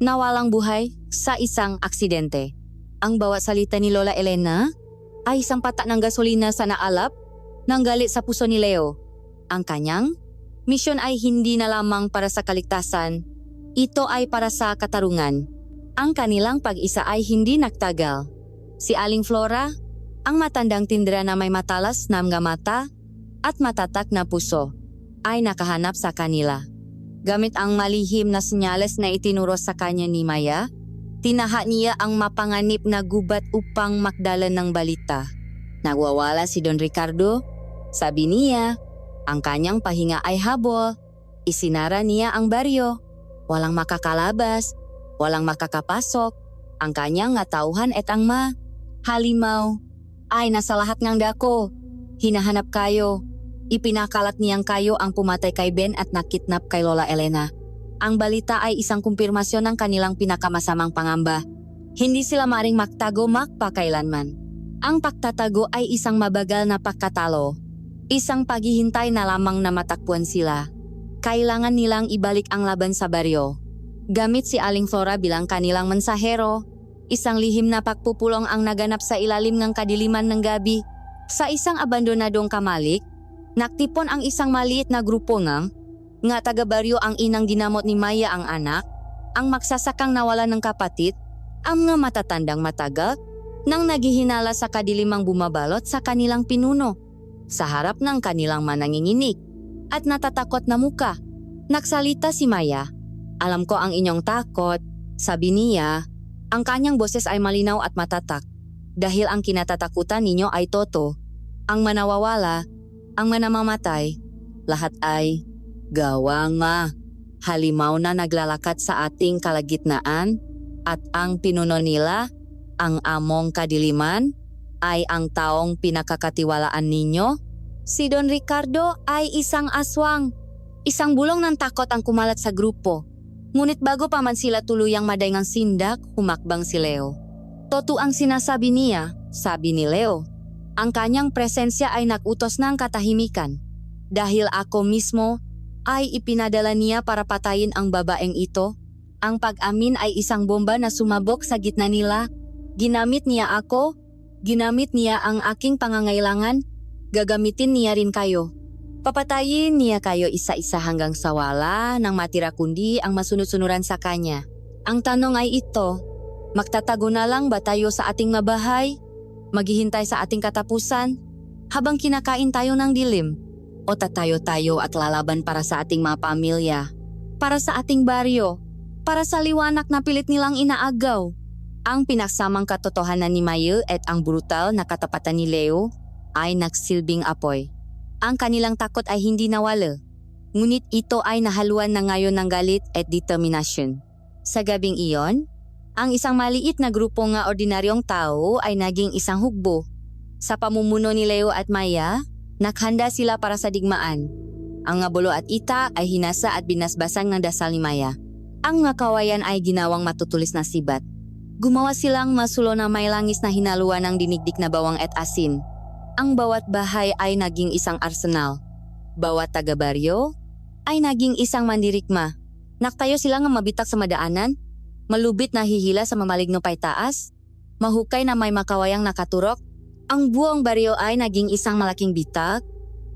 na walang buhay sa isang aksidente. Ang bawat salita ni Lola Elena ay isang patak ng gasolina sa naalap ng galit sa puso ni Leo. Ang kanyang misyon ay hindi na lamang para sa kaligtasan, ito ay para sa katarungan. Ang kanilang pag-isa ay hindi nagtagal. Si Aling Flora, ang matandang tindera na may matalas na mga mata at matatak na puso, ay nakahanap sa kanila. Gamit ang malihim na senyales na itinuro sa kanya ni Maya, tinaha niya ang mapanganib na gubat upang makdala ng balita. Nagwawala si Don Ricardo. Sabi niya, ang kanyang pahinga ay habol. Isinara niya ang baryo. Walang makakalabas, walang makakapasok. Ang kanyang tauhan at ang halimaw ay nasa lahat ng dako. Hinahanap kayo. Ipinakalat niyang kayo ang pumatay kay Ben at nakidnap kay Lola Elena. Ang balita ay isang kumpirmasyon ng kanilang pinakamasamang pangamba. Hindi sila maring magtago magpakailanman. Ang pagtatago ay isang mabagal na pagkatalo. Isang paghihintay na lamang na matakbuhan sila. Kailangan nilang ibalik ang laban sa baryo. Gamit si Aling Flora bilang kanilang mensahero, isang lihim na pagpupulong ang naganap sa ilalim ng kadiliman ng gabi. Sa isang abandonadong kamalik, naktipon ang isang maliit na grupo ng Nga taga-baryo ang inang ginamot ni Maya ang anak, ang magsasakang nawalan ng kapatid, ang mga matatandang matagal, nang naghihinala sa kadilimang bumabalot sa kanilang pinuno, sa harap ng kanilang mananginginig, at natatakot na muka. Nagsalita si Maya. Alam ko ang inyong takot, sabi niya. Ang kanyang boses ay malinaw at matatak. Dahil ang kinatatakutan ninyo ay toto, ang manawawala, ang manamamatay, lahat ay gawanga. Halimaw na naglalakad sa ating kalagitnaan, at ang pinuno nila, ang among kadiliman, ay ang taong pinakakatiwalaan ninyo. Si Don Ricardo ay isang aswang. Isang bulong ng takot ang kumalat sa grupo. Ngunit bago pa man sila tuluyang madayngang sindak, humakbang si Leo. Totoo ang sinasabi niya, sabi ni Leo. Ang kanyang presensya ay nagutos ng katahimikan. Dahil ako mismo ay ipinadala niya para patayin ang babaeng ito. Ang pag-amin ay isang bomba na sumabog sa gitna nila. Ginamit niya ako, ginamit niya ang aking pangangailangan, gagamitin niya rin kayo. Papatayin niya kayo isa-isa hanggang sa wala nang matira kundi ang masunod-sunuran sa kanya. Ang tanong ay ito, magtatago na lang ba tayo sa ating mabahay? Maghihintay sa ating katapusan? Habang kinakain tayo ng dilim? O tatayo-tayo at lalaban para sa ating mga pamilya? Para sa ating baryo? Para sa liwanag na pilit nilang inaagaw? Ang pinaksamang katotohanan ni Mayu at ang brutal na katapatan ni Leo ay nagsilbing apoy. Ang kanilang takot ay hindi nawala, ngunit ito ay nahaluan na ngayon ng galit at determinasyon. Sa gabing iyon, ang isang maliit na grupo ng ordinaryong tao ay naging isang hugbo. Sa pamumuno ni Leo at Maya, naghanda sila para sa digmaan. Ang ngabulo at ita ay hinasa at binasbasan ng dasal ni Maya. Ang mga kawayan ay ginawang matutulis na sibat. Gumawa silang masulo na may langis na hinaluan ng dinigdik na bawang at asin. Ang bawat bahay ay naging isang arsenal. Bawat taga-baryo ay naging isang mandirigma. Naktayo sila nga mabitak sa madaanan, malubit na hihila sa mamaligno pay taas, mahukay na may makawayang nakaturok. Ang buong baryo ay naging isang malaking bitak,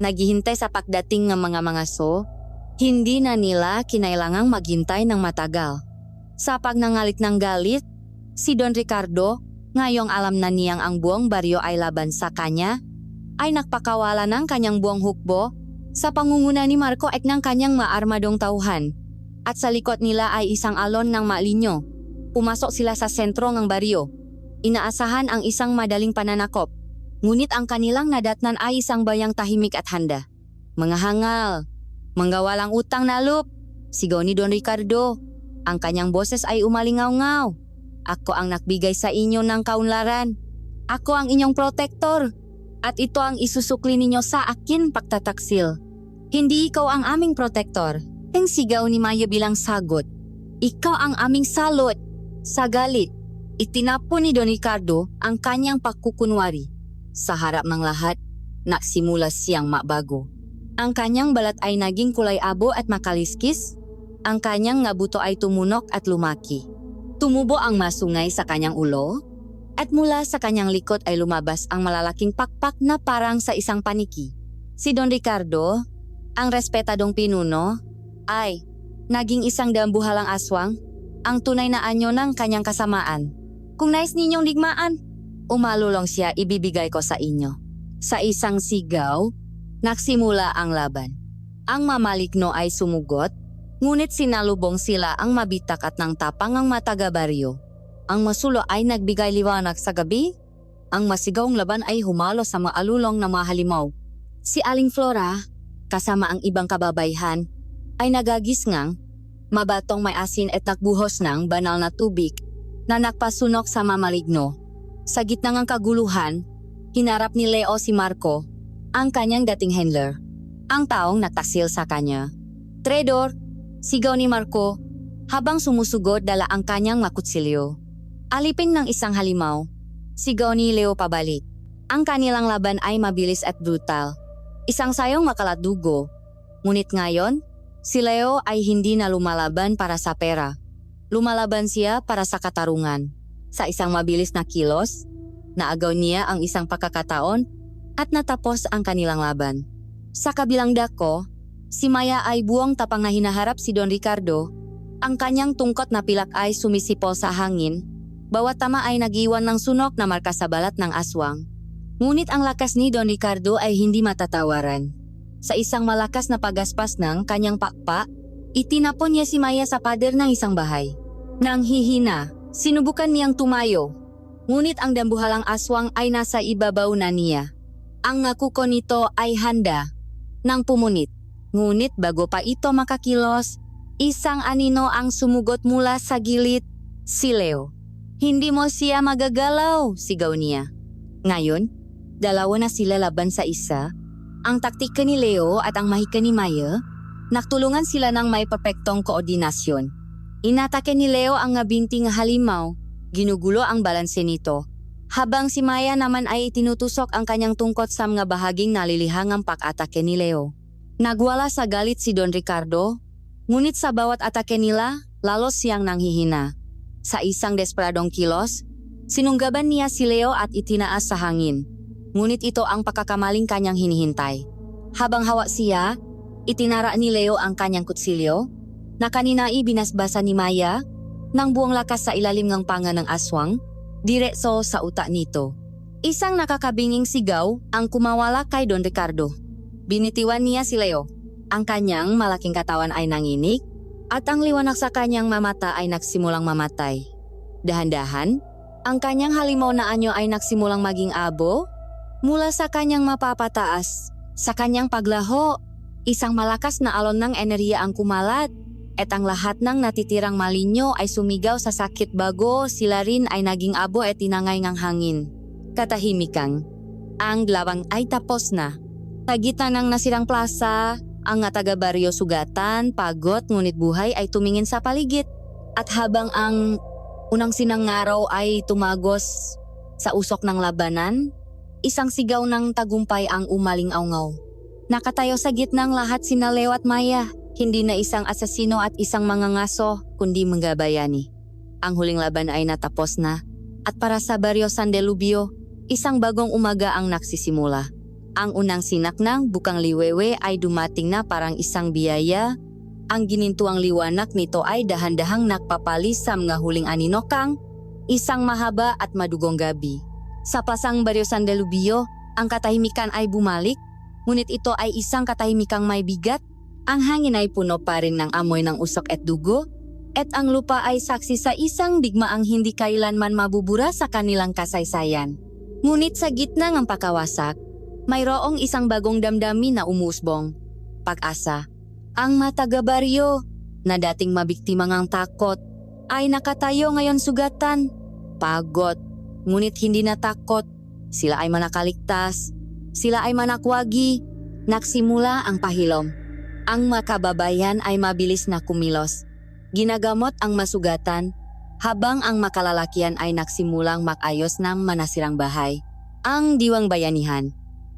naghihintay sa pagdating ng mga mangaso. Hindi na nila kinailangang maghintay ng matagal. Sa pagnangalit ng galit, si Don Ricardo, ngayong alam na niyang ang buong baryo ay laban sa kanya, ay nagpakawala ng kanyang buong hukbo sa pangunguna ni Marco at ng kanyang maarmadong tauhan. At sa likod nila ay isang alon ng malinyo. Pumasok sila sa sentro ng baryo. Inaasahan ang isang madaling pananakop. Ngunit ang kanilang nadatnan ay isang bayang tahimik at handa. Mga hangal, manggawalang utang na loop, sigaw ni Don Ricardo. Ang kanyang boses ay umalingaw-ngaw. Ako ang nagbigay sa inyo ng kaunlaran. Ako ang inyong protektor. At ito ang isusukli ninyo sa akin pagtataksil. Hindi ikaw ang aming protektor. Ang sigaw ni Maya bilang sagot. Ikaw ang aming salot. Sa galit, itinapon ni Don Ricardo ang kanyang pagkukunwari. Sa harap ng lahat, nagsimula siyang mabago. Ang kanyang balat ay naging kulay abo at makaliskis. Ang kanyang ngabuto ay tumunok at lumaki. Tumubo ang masungay sa kanyang ulo. At mula sa kanyang likod ay lumabas ang malalaking pakpak na parang sa isang paniki. Si Don Ricardo, ang respetadong pinuno, ay naging isang dambuhalang aswang, ang tunay na anyo ng kanyang kasamaan. Kung nais ninyong digmaan, umalulong siya, ibibigay ko sa inyo. Sa isang sigaw, nagsimula ang laban. Ang mamalikno ay sumugot, ngunit sinalubong sila ang mabitak at ng tapang ang mataga-baryo. Ang masulo ay nagbigay liwanag sa gabi. Ang masigawng laban ay humalo sa mga alulong na mga halimaw. Si Aling Flora, kasama ang ibang kababayhan, ay nagagisngang, mabatong may asin at nagbuhos ng banal na tubig na nagpasunok sa mamaligno. Sa gitna ng kaguluhan, hinarap ni Leo si Marco, ang kanyang dating handler. Ang taong nagtaksil sa kanya. Traidor, sigaw ni Marco, habang sumusugod dala ang kanyang makutsilyo. Alipin ng isang halimaw, sigaw ni Leo pabalik. Ang kanilang laban ay mabilis at brutal. Isang sayong makaladugo. Ngunit ngayon, si Leo ay hindi na lumalaban para sa pera. Lumalaban siya para sa katarungan. Sa isang mabilis na kilos, naagaw niya ang isang pagkakataon at natapos ang kanilang laban. Sa kabilang dako, Si Maya ay buong tapang na hinaharap si Don Ricardo. Ang kanyang tungkot na pilak ay sumisipol sa hangin. Bawat tama ay nag-iwan ng sunok na marka sa balat ng aswang. Ngunit ang lakas ni Don Ricardo ay hindi matatawaran. Sa isang malakas na pagaspas ng kanyang pakpak, itinapon niya si Maya sa pader ng isang bahay. Nang hihina, sinubukan niyang tumayo. Ngunit ang dambuhalang aswang ay nasa ibabaw na niya. Ang nakuko nito ay handa nang pumunit. Ngunit bago pa ito makakilos, isang anino ang sumugot mula sa gilid, si Leo. "Hindi mo siya magagalaw," sigaw niya. Ngayon, dalawa na sila laban sa isa. Ang taktika ni Leo at ang mahika ni Maya, nagtulungan sila ng may perpektong koordinasyon. Inatake ni Leo ang ngabinting halimaw, ginugulo ang balanse nito. Habang si Maya naman ay tinutusok ang kanyang tungkot sa mga bahaging nalilihangang pag-atake ni Leo. Nagwala sa galit si Don Ricardo, ngunit sa bawat atake nila, lalo siyang nanghihina. Sa isang desperadong kilos, sinunggaban niya si Leo at itinaas sa hangin. Ngunit ito ang pagkakamaling kanyang hinihintay. Habang hawa siya, itinara ni Leo ang kanyang kutsilyo, na kanina ibinasbasa ni Maya, ng buong lakas sa ilalim ng panga ng aswang, diretso sa utak nito. Isang nakakabinging sigaw ang kumawala kay Don Ricardo. Binitiwan niya si Leo. Ang kanyang malaking katawan ay nanginig at ang liwanag sa kanyang mamata ay nagsimulang mamatay. Dahan-dahan, ang kanyang halimaw na anyo ay nagsimulang maging abo mula sa kanyang mapapataas. Sa kanyang paglaho, isang malakas na alon ng enerhiya ang kumalat at ang lahat ng natitirang malinyo ay sumigaw sa sakit bago sila rin ay naging abo at tinangay ng hangin. Katahimikang, ang labang ay tapos na. Sa gitna ng nasirang plaza, ang nga taga-baryo sugatan, pagod ngunit buhay ay tumingin sa paligid. At habang ang unang sinangaraw ay tumagos sa usok ng labanan, isang sigaw ng tagumpay ang umaling-aungaw. Nakatayo sa gitnang lahat sina Leo at Maya, hindi na isang asasino at isang mangangaso, kundi mga bayani. Ang huling laban ay natapos na, at para sa Baryo San Delubio, isang bagong umaga ang nagsisimula. Ang unang sinak ng bukang liwewe ay dumating na parang isang biyaya. Ang ginintuang liwanag nito ay dahan-dahang nagpapalis sa mga huling aninokang, isang mahaba at madugong gabi. Sa pasang Baryo San Delubio, ang katahimikan ay bumalik, ngunit ito ay isang katahimikang may bigat. Ang hangin ay puno pa rin ng amoy ng usok at dugo, at ang lupa ay saksi sa isang digmaang hindi kailanman mabubura sa kanilang kasaysayan. Ngunit sa gitna ng pakawasak, mayroong isang bagong damdamin na umusbong. Pag-asa. Ang mataga-baryo, na dating mabiktima ng takot, ay nakatayo ngayon sugatan. Pagod, ngunit hindi natakot. Sila ay manakaligtas. Sila ay manakwagi. Nagsimula ang pahilom. Ang makababayan ay mabilis na kumilos. Ginagamot ang masugatan, habang ang makalalakian ay nagsimulang makayos ng manasirang bahay. Ang diwang bayanihan,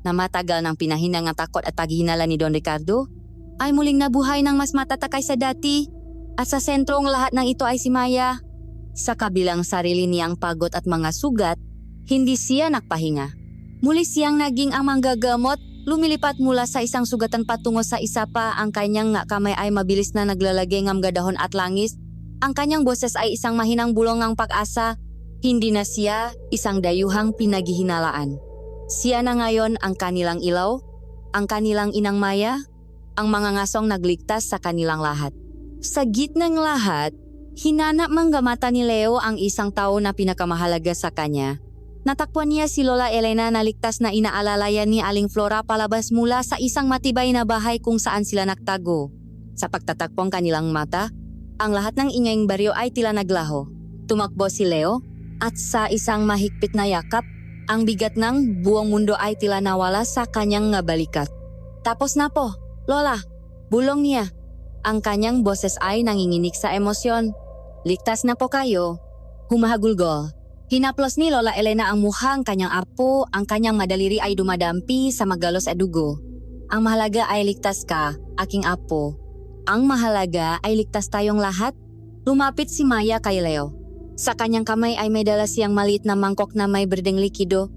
na matagal ng pinahinang takot at paghihinala ni Don Ricardo, ay muling nabuhay ng mas matatakay sa dati. At sa sentrong lahat ng ito ay si Maya. Sa kabilang sarili niyang pagod at mga sugat, hindi siya nagpahinga. Muli siyang naging ang manggagamot, lumilipat mula sa isang sugatan patungo sa isa pa. Ang kanyang kamay ay mabilis na naglalagay ng mga dahon at langis. Ang kanyang boses ay isang mahinang bulong ng pag-asa. Hindi na siya isang dayuhang pinaghihinalaan. Siya na ngayon ang kanilang ilaw, ang kanilang inang Maya, ang mga ngasong nagligtas sa kanilang lahat. Sa gitnang lahat, hinanap manggamata ni Leo ang isang tao na pinakamahalaga sa kanya. Natakpan niya si Lola Elena na ligtas na inaalalayan ni Aling Flora palabas mula sa isang matibay na bahay kung saan sila nagtago. Sa pagtatakpong kanilang mata, ang lahat ng ingayng baryo ay tila naglaho. Tumakbo si Leo at sa isang mahigpit na yakap, ang bigat ng buong mundo ay tila nawala sa kanyang balikat. Tapos na po, Lola, bulong niya. Ang kanyang boses ay nanginginig sa emosyon. Ligtas na po kayo. Humahagulgol. Hinaplos ni Lola Elena ang mukhang kanyang apo, ang kanyang madaliri ay dumadampi sa magalos at dugo. Ang mahalaga ay ligtas ka, aking apo. Ang mahalaga ay ligtas tayong lahat. Lumapit si Maya kay Leo. Sa kanyang kamay ay may dala siyang maliit na mangkok na may berdeng likido.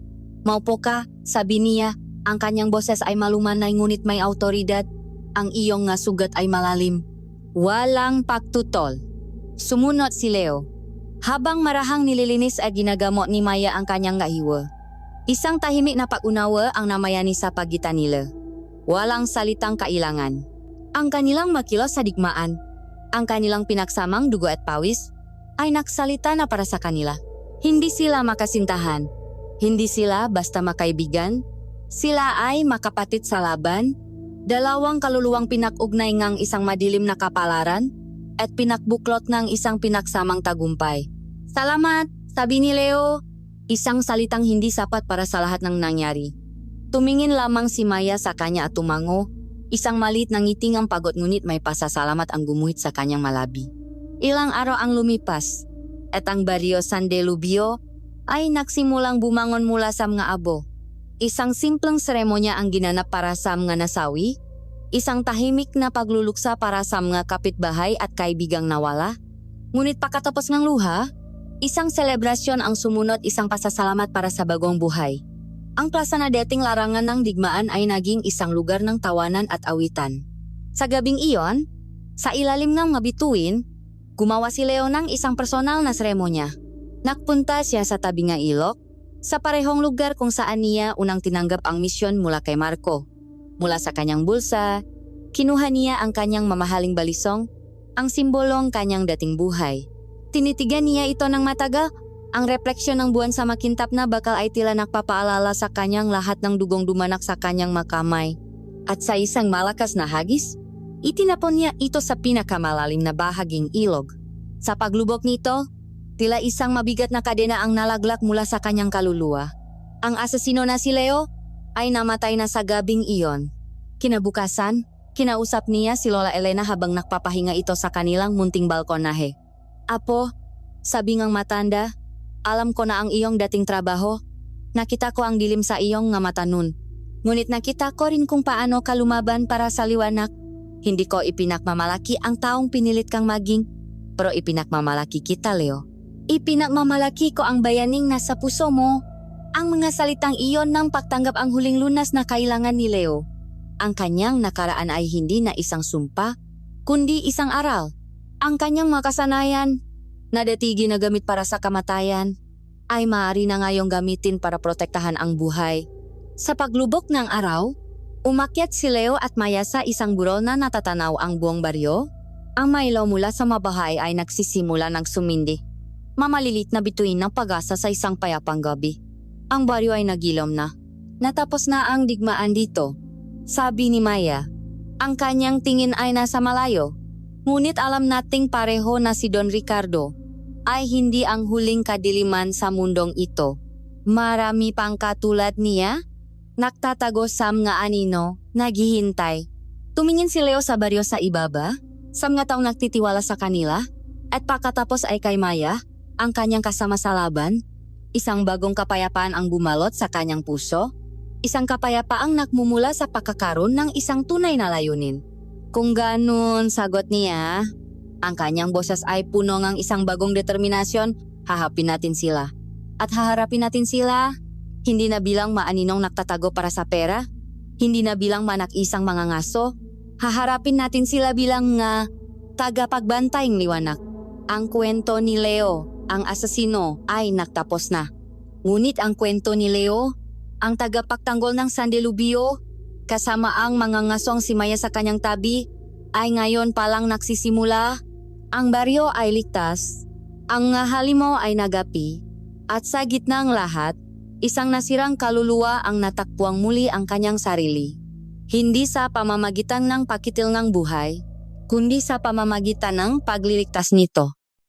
Maupo ka, sabi niya. Ang kanyang boses ay malumanay ngunit may autoridad. ang iyong nga sugat ay malalim. Walang pagtutol. Sumunod si Leo. Habang marahang nililinis ay ginagamot ni Maya ang kanyang ngahiwa. Isang tahimik na pag-unawa ang namayani sa pagitan nila. Walang salitang kailangan. Ang kanilang makilos sa digmaan, ang kanilang pinagsamang dugo at pawis, ay nagsalita na para sa kanila. Hindi sila makasintahan. Hindi sila basta makaibigan. Sila ay makapatid sa laban. Dalawang kaluluwang pinag-ugnay ngang isang madilim na kapalaran at pinakbuklot ng isang pinagsamang tagumpay. Salamat, sabi ni Leo. Isang salitang hindi sapat para sa lahat ng nangyari. Tumingin lamang si Maya sa kanya at tumango. Isang malit na ngiting ang pagod ngunit may pasasalamat ang gumuhit sa kanyang malabi. Ilang araw ang lumipas at ang baryo San Delubio ay nagsimulang bumangon mula sa mga abo. Isang simpleng seremonya ang ginanap para sa mga nasawi, isang tahimik na pagluluksa para sa mga kapitbahay at kaibigang nawala. Ngunit pagkatapos ng luha, isang selebrasyon ang sumunod, isang pasasalamat para sa bagong buhay. Ang plaza na dating larangan ng digmaan ay naging isang lugar ng tawanan at awitan. Sa gabing iyon, sa ilalim ng mga bituin, gumawa si Leo ng isang personal na seremonya. Nagpunta siya sa tabi ng ilog, sa parehong lugar kung saan niya unang tinanggap ang misyon mula kay Marco. Mula sa kanyang bulsa, kinuha niya ang kanyang mamahaling balisong, ang simbolong kanyang dating buhay. Tinitigan niya ito ng matagal, ang refleksyon ng buwan sa makintap na bakal ay tila nagpapaalala sa kanyang lahat ng dugong dumanak sa kanyang makamay. At sa isang malakas na hagis, itinapon niya ito sa pinakamalalim na bahaging ilog. Sa paglubok nito, tila isang mabigat na kadena ang nalaglak mula sa kanyang kaluluwa. Ang asesino na si Leo ay namatay na sa gabing iyon. Kinabukasan, kinausap niya si Lola Elena habang nagpapahinga ito sa kanilang munting balkonahe. Apo, sabi ngang matanda, alam ko na ang iyong dating trabaho. Nakita ko ang dilim sa iyong nga mata nun. Ngunit nakita ko rin kung paano ka lumaban para sa liwanag. Hindi ko ipinakmamalaki ang taong pinilit kang maging, pero ipinakmamalaki kita, Leo. Ipinakmamalaki ko ang bayaning nasa puso mo. Ang mga salitang iyon nang pagtanggap ang huling lunas na kailangan ni Leo. Ang kanyang nakaraan ay hindi na isang sumpa, kundi isang aral. Ang kanyang makasanayan, na dati ginagamit para sa kamatayan, ay maaari na ngayong gamitin para protektahan ang buhay. Sa paglubok ng araw, umakyat si Leo at Maya sa isang burol na natatanaw ang buong baryo. Ang mailaw mula sa mabahay ay nagsisimula ng sumindi. Mamalilit na bituin ng pag-asa sa isang payapang gabi. Ang baryo ay nagilom na. Natapos na ang digmaan dito, sabi ni Maya. Ang kanyang tingin ay nasa malayo. Ngunit alam nating pareho na si Don Ricardo ay hindi ang huling kadiliman sa mundong ito. Marami pang katulad niya, nagtatago sa mga anino, naghihintay. Tumingin si Leo sa baryo sa ibaba, sa mga taong nagtitiwala sa kanila, at pagkatapos ay kay Maya, ang kanyang kasama sa laban. Isang bagong kapayapaan ang bumalot sa kanyang puso, isang kapayapaang nagmumula sa pagkakaroon ng isang tunay na layunin. Kung ganun, sagot niya, ang kanyang boses ay puno ng isang bagong determinasyon, hahapin natin sila. At haharapin natin sila, hindi na bilang maaninong nagtatago para sa pera, hindi na bilang manak-isang mga ngaso, haharapin natin sila bilang nga tagapagbantayng liwanag. Ang kwento ni Leo, ang asesino, ay nagtapos na. Ngunit ang kwento ni Leo, ang tagapagtanggol ng San Delubio, kasama ang mga ngasong si Maya sa kanyang tabi, ay ngayon palang nagsisimula. Ang baryo ay ligtas, ang halimaw ay nagapi, at sa gitna ng lahat, isang nasirang kaluluwa ang natakpuang muli ang kanyang sarili. Hindi sa pamamagitan ng pakitil ng buhay, kundi sa pamamagitan ng pagliligtas nito.